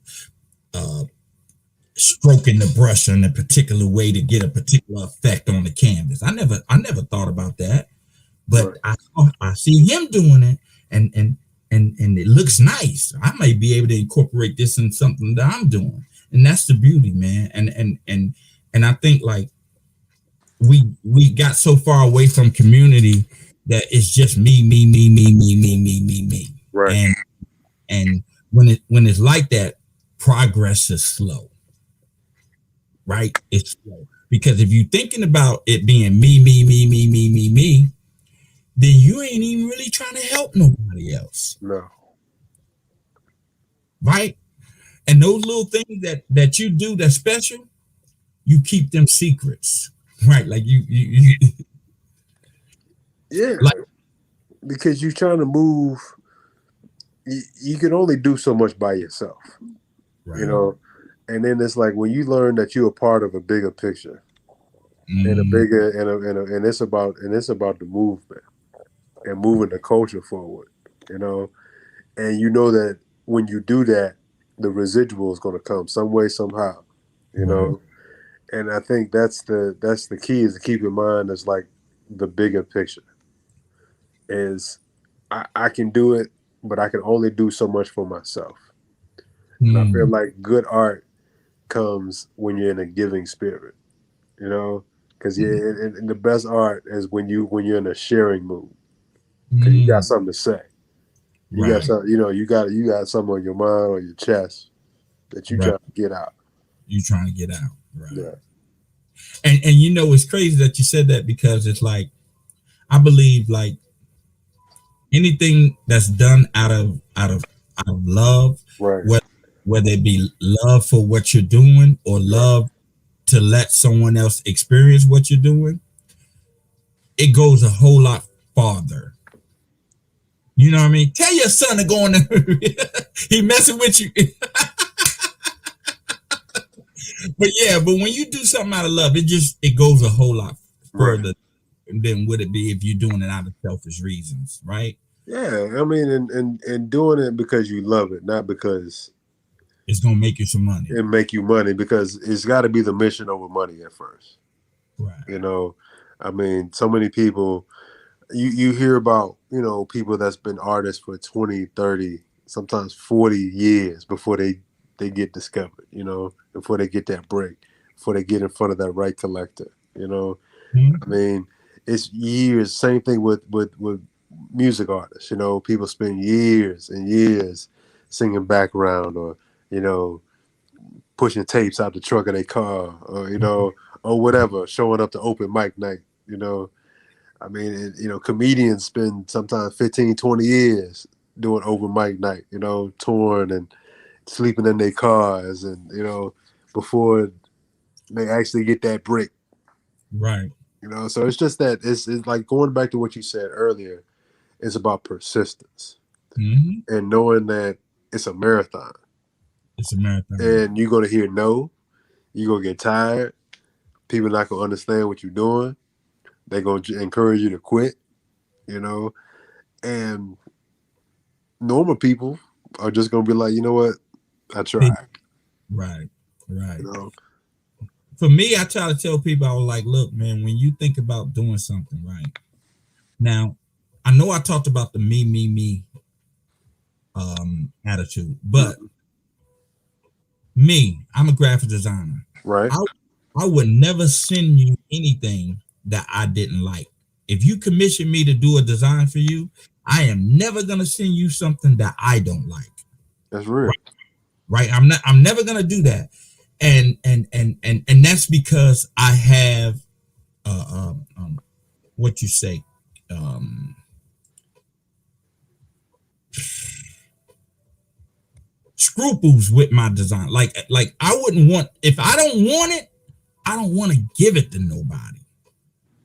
stroking the brush in a particular way to get a particular effect on the canvas. I never thought about that, but right. I see him doing it, and it looks nice. I may be able to incorporate this in something that I'm doing, and that's the beauty, man. And I think like we got so far away from community that it's just me. Right. And when it's like that, progress is slow. Right? It's slow. Because if you're thinking about it being me, then you ain't even really trying to help nobody else. No. Right? And those little things that you do that's special, you keep them secrets. Right? Like you yeah. Like, because you're trying to move, you can only do so much by yourself. Right. You know? And then it's like when you learn that you're a part of a bigger picture, and a bigger and it's about the movement and moving the culture forward, you know, and you know that when you do that, the residual is going to come some way somehow, you know, and I think that's the key, is to keep in mind as like the bigger picture is I can do it, but I can only do so much for myself, and I feel like good art comes when you're in a giving spirit, you know, because and the best art is when you're in a sharing mood, because you got something to say, you got something, you know, you got something on your mind or your chest that you trying to get out. You trying to get out, right? Yeah. And you know, it's crazy that you said that, because it's like I believe like anything that's done out of love, right? Whether it be love for what you're doing or love to let someone else experience what you're doing, it goes a whole lot farther. You know what I mean? Tell your son to go in there. He messing with you. But when you do something out of love, it goes a whole lot further than would it be if you're doing it out of selfish reasons, right? Yeah, I mean, and doing it because you love it, not because it's gonna make you some money. It make you money, because it's got to be the mission over money at first. Right. You know, I mean, so many people, you hear about, you know, people that's been artists for 20, 30, sometimes 40 years before they get discovered, you know, before they get that break, before they get in front of that right collector, you know. I mean, it's years. Same thing with music artists, you know, people spend years and years singing background, or, you know, pushing tapes out the trunk of their car, or, you know, or whatever, showing up to open mic night You know, I mean, comedians spend sometimes 15, 20 years doing open mic night, touring and sleeping in their cars and, before they actually get that break. Right. So it's just that it's like going back to what you said earlier, it's about persistence and knowing that it's a marathon. It's a marathon. And you're going to hear no, you're going to get tired. People not going to understand what you're doing. They're going to encourage you to quit, and normal people are just going to be like, you know what? I tried. Right. For me, I try to tell people, I was like, look, man, when you think about doing something, right? Now, I know I talked about the me attitude, but me, I'm a graphic designer. Right. I would never send you anything that I didn't like. If you commission me to do a design for you, I am never going to send you something that I don't like. That's real. Right? I'm never going to do that. And that's because I have what you say, scruples with my design. Like I wouldn't want, if I don't want it, I don't want to give it to nobody.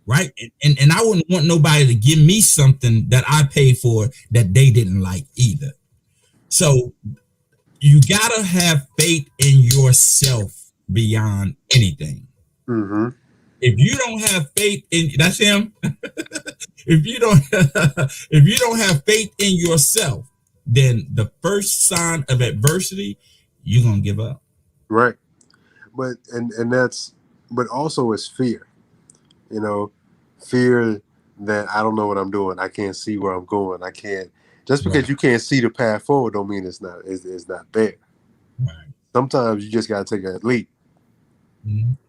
Right. And I wouldn't want nobody to give me something that I paid for that they didn't like either. So you gotta have faith in yourself beyond anything. Mm-hmm. If you don't have faith in, that's him. if you don't have faith in yourself, then the first sign of adversity, you're gonna give up. Right. But but also it's fear. Fear that I don't know what I'm doing. I can't see where I'm going. I can't. Just because you can't see the path forward don't mean it's not there. Right. Sometimes you just gotta take a leap.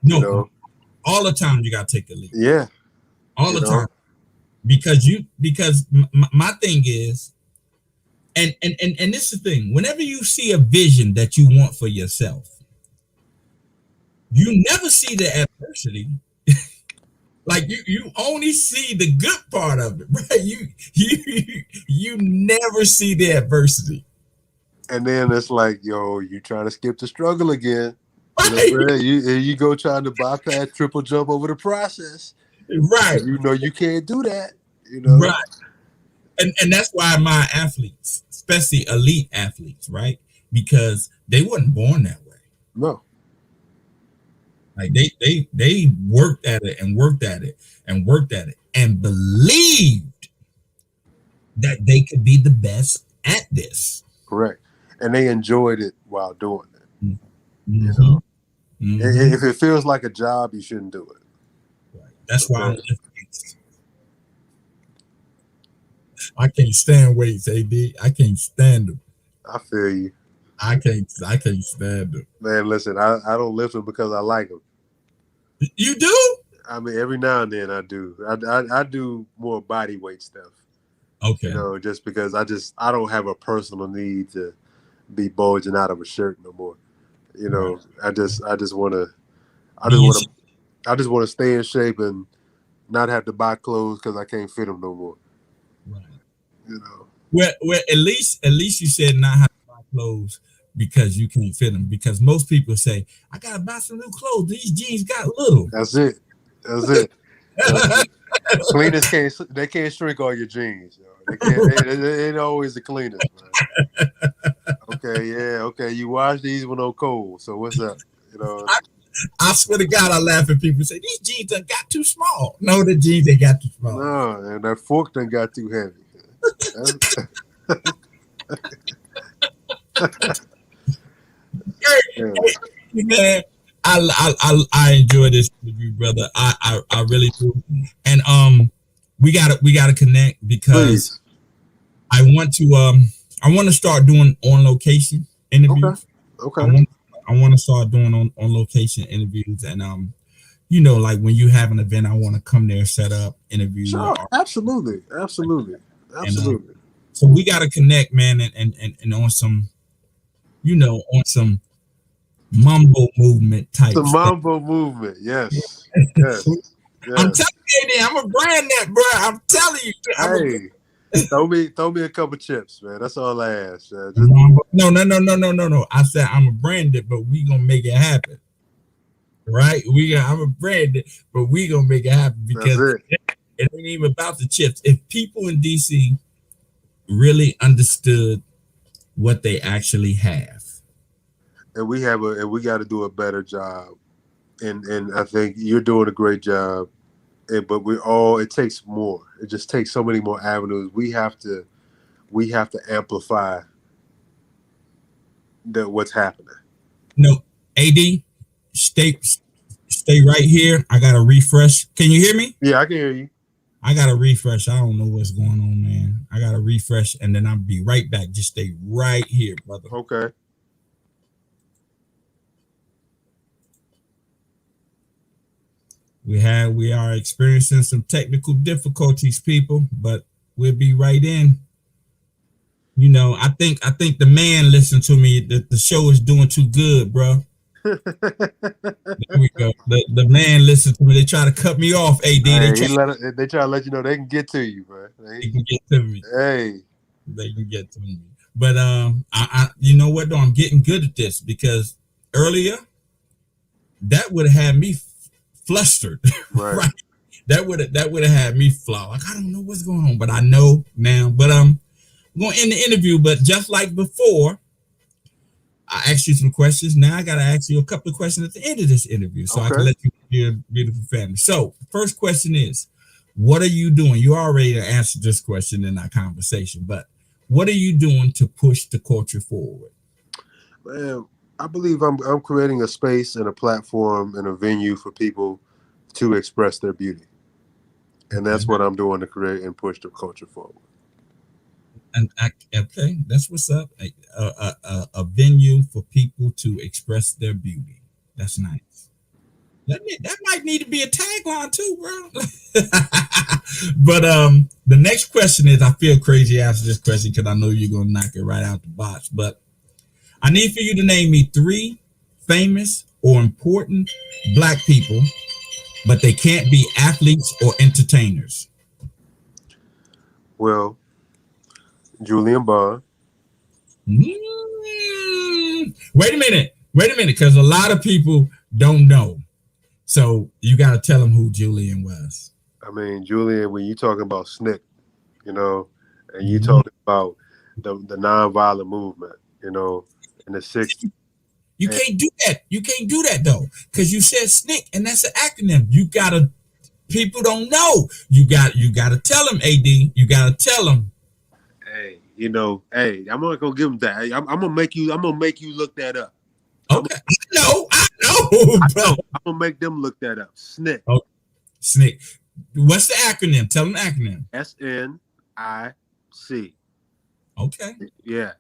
No, all the time you gotta take a leap. Yeah, all the time, because my thing is, and this is the thing. Whenever you see a vision that you want for yourself, you never see the adversity. Like you only see the good part of it, right? You never see the adversity. And then it's like, yo, you trying to skip the struggle again. Right. You go trying to bypass, triple jump over the process. Right. You can't do that. Right. And that's why my athletes, especially elite athletes, right? Because they weren't born that way. No. Like they worked at it and worked at it and worked at it and believed that they could be the best at this. Correct. And they enjoyed it while doing it. Mm-hmm. If it feels like a job, you shouldn't do it. Right. That's why I can't stand weights, AD. I can't stand them. I feel you. I can't stand them. Man, listen, I don't lift them because I like them. You do? I mean, every now and then I do. I do more body weight stuff. Okay. Just because I don't have a personal need to be bulging out of a shirt no more. Right. I just want to stay in shape and not have to buy clothes because I can't fit them no more. Right. Well, at least you said not have to buy clothes because you can't fit them. Because most people say, I gotta buy some new clothes. These jeans got little. That's it. Cleaners can't shrink all your jeans. They ain't always the cleanest, man. Okay. You wash these when they're cold. So what's up? I swear to God, I laugh at people say these jeans done got too small. No, the jeans they got too small. No, and that fork done got too heavy. Hey, man, I enjoy this with you, brother. I really do. And we gotta connect because I want to start doing on location interviews. Okay. I want to start doing on location interviews, and like when you have an event, I want to come there, set up, interview. Sure, absolutely. And, so we got to connect, man, and on some, on some mambo movement type. The mambo movement, yes. I'm telling you, I'm a brand that, bro. I'm telling you. Throw me a couple chips, man. That's all I ask. No. I said I'm a brand it, but we gonna make it happen. Right? I'm a brand it, but we gonna make it happen because it ain't even about the chips. If people in DC really understood what they actually have. And we got to do a better job. And I think you're doing a great job. But it takes more. It just takes so many more avenues. We have to amplify what's happening. No, AD, stay right here. I gotta refresh. Can you hear me? Yeah, I can hear you. I gotta refresh. I don't know what's going on, man. I gotta refresh, and then I'll be right back. Just stay right here, brother. Okay. We are experiencing some technical difficulties, people, but we'll be right in. You know, I think the man listened to me. The show is doing too good, bro. There we go. The man listened to me. They try to cut me off. AD. They try to let you know they can get to you, bro. They can get to me. Hey, they can get to me. But I you know what? Though I'm getting good at this because earlier that would have had me flustered, right? That would have had me flaw. Like I don't know what's going on, but I know now. But I'm going to end the interview. But just like before, I asked you some questions. Now I got to ask you a couple of questions at the end of this interview, so I can let you your beautiful family. So, first question is, what are you doing? You already answered this question in our conversation, but what are you doing to push the culture forward? Man, I believe I'm creating a space and a platform and a venue for people to express their beauty, and that's what I'm doing to create and push the culture forward. And okay, that's what's up. A venue for people to express their beauty. That's nice. That might need to be a tagline too, bro. But the next question is, I feel crazy after this question because I know you're gonna knock it right out the box. But I need for you to name me 3 famous or important Black people, but they can't be athletes or entertainers. Well, Julian Bond. Wait a minute, because a lot of people don't know. So you got to tell them who Julian was. I mean, Julian, when you talking about SNCC, you know, and you talking about the nonviolent movement, you know, in the 60s. You can't do that. You can't do that though, because you said SNCC, and that's an acronym. You gotta. People don't know. You got to tell them, AD. You got to tell them. Hey, you know, I'm not gonna give them that. I'm gonna make you look that up. Okay, I know, bro. I'm gonna make them look that up. SNCC. Oh, SNCC. What's the acronym? Tell them the acronym. SNIC. Okay. Yeah.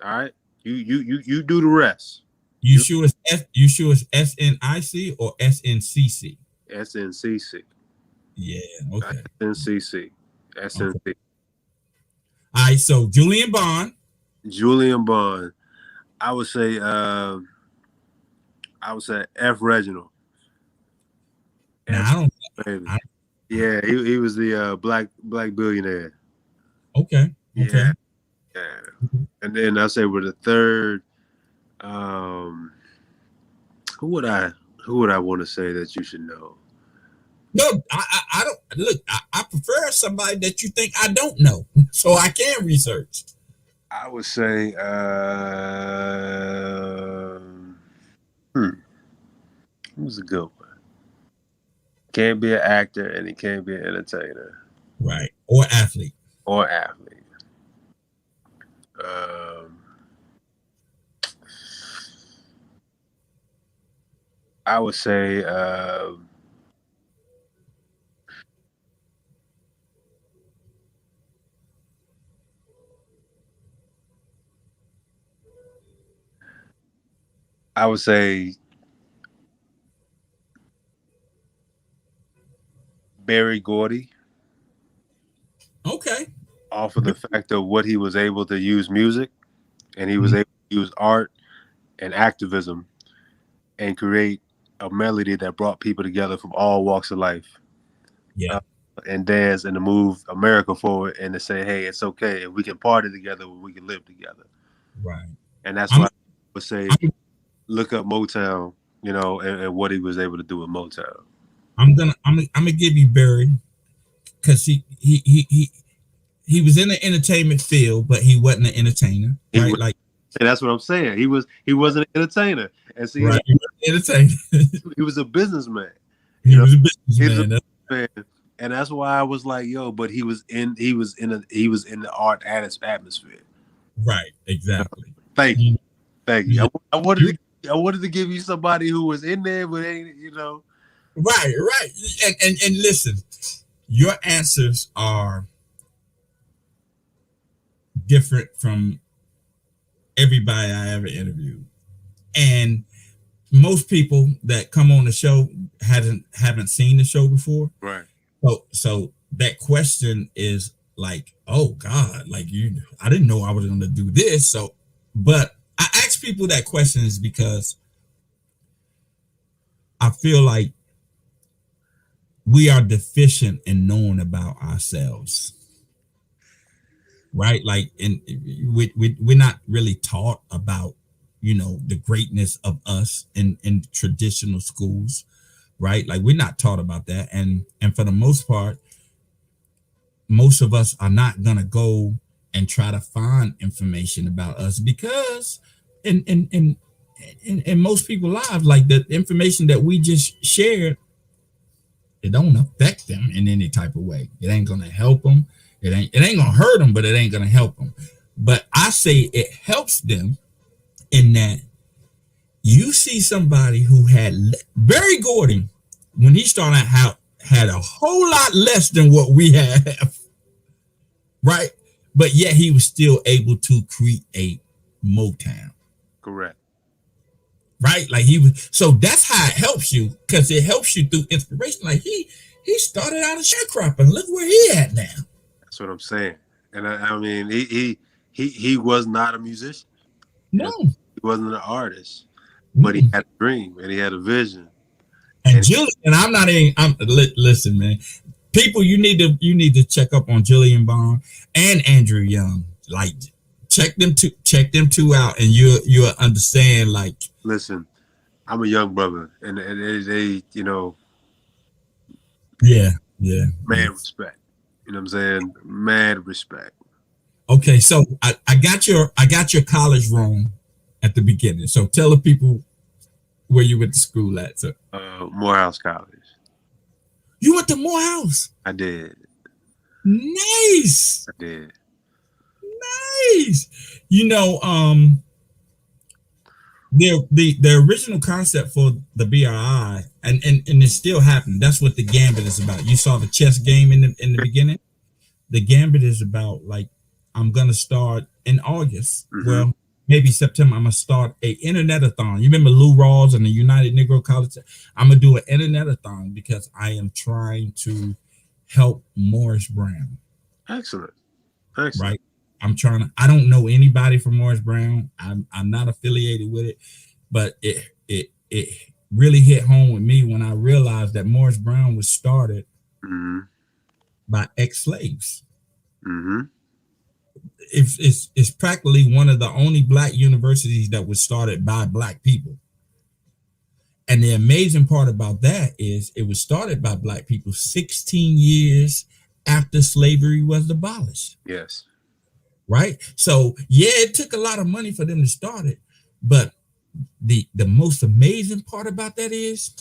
All right. You do the rest. You sure it's SNIC or SNCC? SNCC. Yeah. Okay. SNCC. SNC. Okay. All right. So Julian Bond. I would say F. Reginald. Now, yeah, he was the black billionaire. Okay. Yeah. And then I say with the third, who would I want to say that you should know? No, I don't look. I prefer somebody that you think I don't know, so I can research. I would say, who's a good one? Can't be an actor and he can't be an entertainer. Right. Or athlete. I would say, Berry Gordy. Okay. Off of the fact of what he was able to use music, and he was able to use art and activism and create a melody that brought people together from all walks of life. Yeah. And dance and to move America forward and to say, hey, it's okay. If we can party together, we can live together. Right. And that's why I would say, look up Motown, you know, and what he was able to do with Motown. I'm gonna give you Barry, because he was in the entertainment field, but he wasn't an entertainer, right? And that's what I'm saying. He wasn't an entertainer. And see, right, he was an entertainer. He was a businessman. He was a businessman. And that's why I was like, yo, but he was in the art atmosphere. Right, exactly. Thank you. I wanted to give you somebody who was in there, but ain't, you know. Right. And listen, your answers are different from everybody I ever interviewed. And most people that come on the show haven't seen the show before. Right. So that question is like, oh God, like I didn't know I was going to do this. So, but I ask people that question is because I feel like we are deficient in knowing about ourselves. Right? Like, and we're not really taught about, you know, the greatness of us in traditional schools. Right? Like, we're not taught about that. And for the most part, most of us are not going to go and try to find information about us because in most people's lives, like the information that we just shared, it don't affect them in any type of way. It ain't going to help them. It ain't going to hurt them, but it ain't going to help them. But I say it helps them in that you see somebody who had Barry Gordy, when he started out, had a whole lot less than what we have, right? But yet he was still able to create Motown. Correct. Right? Like he was, so that's how it helps you, because it helps you through inspiration. Like he started out a sharecropper, and look where he at now. That's what I'm saying. And I mean, he was not a musician. No, he wasn't an artist, but he had a dream and he had a vision. And Julian, listen, man. People, you need to check up on Julian Bond and Andrew Young. Like, check them two out, and you'll understand. Like, listen, I'm a young brother, and they, you know, yeah, mad respect. You know what I'm saying? Mad respect. Okay, so I got your college wrong at the beginning. So tell the people where you went to school at, sir. Morehouse College. You went to Morehouse? I did. Nice. I did. Nice. You know, the original concept for the BRI, and it still happened. That's what the Gambit is about. You saw the chess game in the beginning. The Gambit is about, like, I'm gonna start in August. Mm-hmm. Well, maybe September. I'm gonna start a internet-a-thon. You remember Lou Rawls and the United Negro College? I'm gonna do an internet-a-thon because I am trying to help Morris Brown. Excellent. Right. I don't know anybody from Morris Brown. I'm not affiliated with it, but it really hit home with me when I realized that Morris Brown was started by ex-slaves. Mm-hmm. It's practically one of the only black universities that was started by black people. And the amazing part about that is it was started by black people 16 years after slavery was abolished. Yes. Right? So, yeah, it took a lot of money for them to start it. But the most amazing part about that is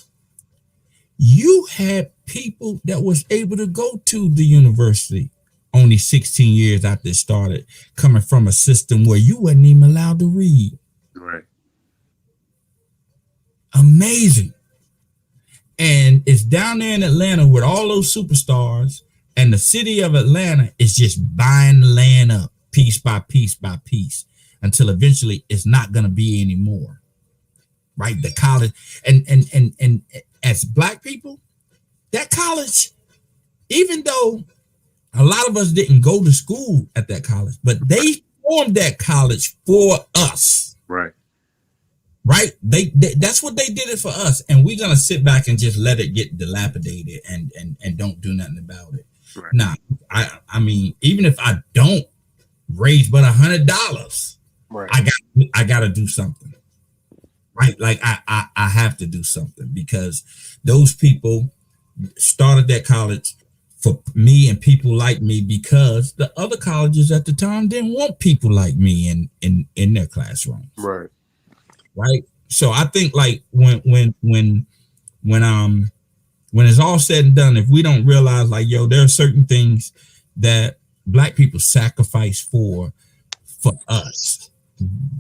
you had people that was able to go to the university only 16 years after it started, coming from a system where you wasn't even allowed to read. Right. Amazing. And it's down there in Atlanta with all those superstars, and the city of Atlanta is just buying the land up piece by piece by piece until eventually it's not going to be anymore. Right? The college, and as black people, that college, even though a lot of us didn't go to school at that college, but they formed that college for us. Right. right? They that's what they did it for us, and we're gonna sit back and just let it get dilapidated and don't do nothing about it. Right. Nah, I mean, even if I don't raise but $100, Right. I got to do something, right? Like I have to do something because those people started that college for me and people like me because the other colleges at the time didn't want people like me in their classrooms, Right. right? So I think like when when it's all said and done, if we don't realize like yo, there are certain things that black people sacrifice for us.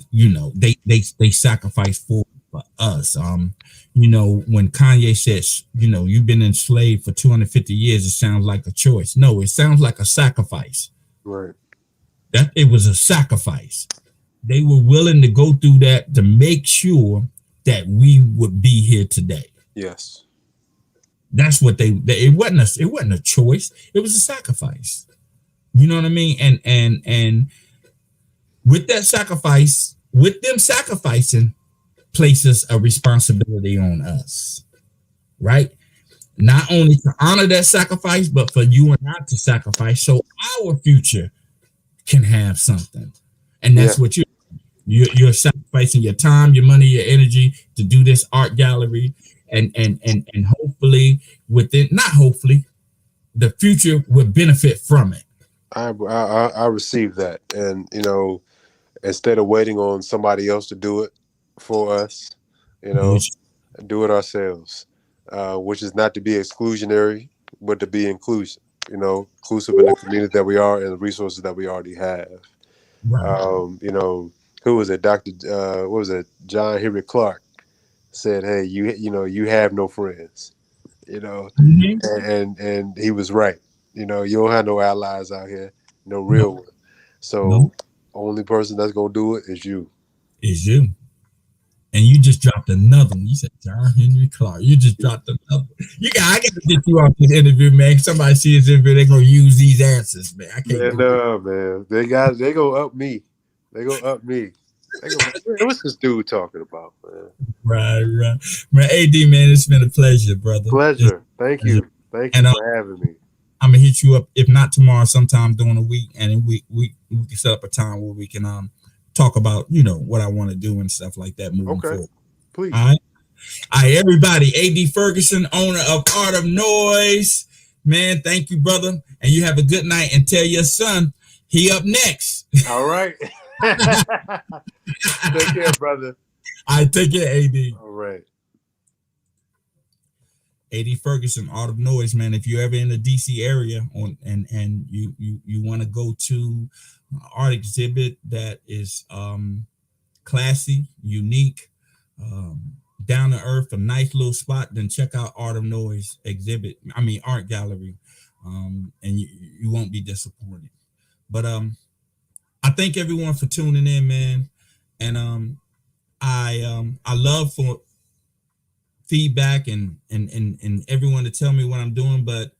You know, they sacrifice for us. You know, when Kanye says, you know, you've been enslaved for 250 years, it sounds like a choice. No, it sounds like a sacrifice. Right. That it was a sacrifice. They were willing to go through that to make sure that we would be here today. Yes. That's what it wasn't a choice. It was a sacrifice. You know what I mean? And with that sacrifice, with them sacrificing, places a responsibility on us, right? Not only to honor that sacrifice, but for you and I to sacrifice so our future can have something. And that's Yeah. what you're sacrificing your time, your money, your energy to do this art gallery, and hopefully within not hopefully the future will benefit from it. I received that, and you know, instead of waiting on somebody else to do it for us, you know, do it ourselves, which is not to be exclusionary, but to be inclusive. You know, inclusive in the community that we are and the resources that we already have. Right. You know, who was it? Dr. What was it? John Henry Clark said, "Hey, you know, you have no friends." You know, Mhm. and he was right. You know, you don't have no allies out here, no real No, one. So, no, only person that's gonna do it is you. it's you. And you just dropped another one. You said John Henry Clark. You just dropped another one. I gotta get you off this interview, man. Somebody see this interview, they're gonna use these answers, man. I can't Man, do it. no, man. They go up me. They go up me. They go, what's this dude talking about, man? Right, right. Man, AD, man, it's been a pleasure, brother. It's Pleasure. a Thank pleasure. you. Thank you And for having me. I'm gonna hit you up if not tomorrow, sometime during the week, and we can set up a time where we can talk about what I want to do and stuff like that moving Okay. forward. All Please. right, all right, everybody. AD Ferguson, owner of Art of Noize, man. Thank you, brother, and you have a good night. And tell your son he up next. All right. Take care, brother. I take care, AD. All right. AD Ferguson, Art of Noize, man. If you're ever in the DC area and you want to go to an art exhibit that is classy, unique, down to earth, a nice little spot, then check out Art of Noize exhibit. I mean art gallery, and you won't be disappointed. But I thank everyone for tuning in, man, and I love for feedback and everyone to tell me what I'm doing, but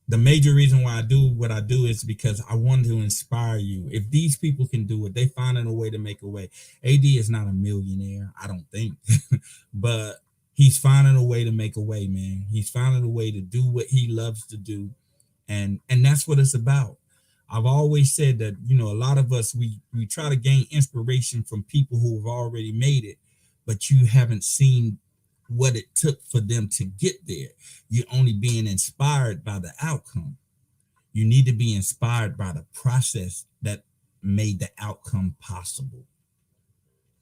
the major reason why I do what I do is because I want to inspire you. If these people can do it, they finding a way to make a way. AD is not a millionaire, I don't think, but he's finding a way to make a way, man. He's finding a way to do what he loves to do, and that's what it's about. I've always said that a lot of us we try to gain inspiration from people who have already made it, but you haven't seen what it took for them to get there. You're only being inspired by the outcome. You need to be inspired by the process that made the outcome possible.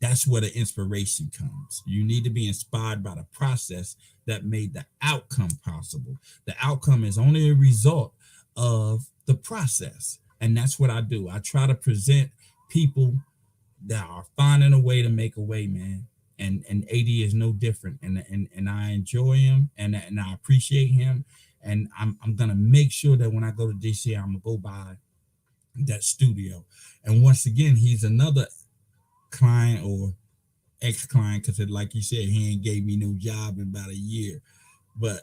That's where the inspiration comes. You need to be inspired by the process that made the outcome possible. The outcome is only a result of the process. And that's what I do. I try to present people that are finding a way to make a way, man. And AD is no different. And I enjoy him and I appreciate him. And I'm gonna make sure that when I go to DC, I'm gonna go by that studio. And once again, he's another client or ex-client, because like you said, he ain't gave me no job in about a year. But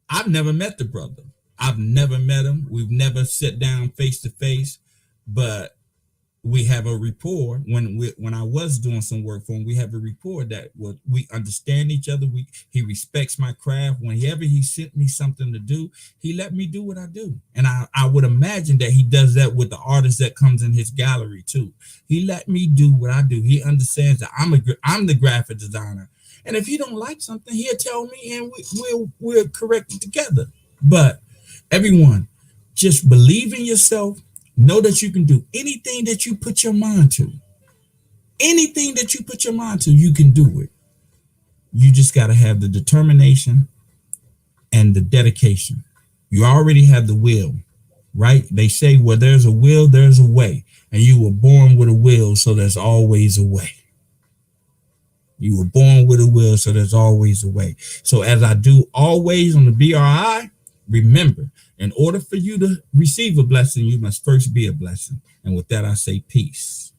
I've never met the brother. I've never met him. We've never sat down face to face, but we have a rapport. When I was doing some work for him, we have a rapport that we understand each other. He respects my craft. Whenever he sent me something to do, he let me do what I do. And I would imagine that he does that with the artist that comes in his gallery too. He let me do what I do. He understands that I'm the graphic designer. And if he don't like something, he'll tell me, and we'll correct it together. But everyone, just believe in yourself. Know that you can do anything that you put your mind to. Anything that you put your mind to, you can do it. You just got to have the determination and the dedication. You already have the will, right? They say where there's a will, there's a way. And you were born with a will, so there's always a way. You were born with a will, so there's always a way. So as I do always on the BRI, remember, in order for you to receive a blessing, you must first be a blessing. And with that, I say peace.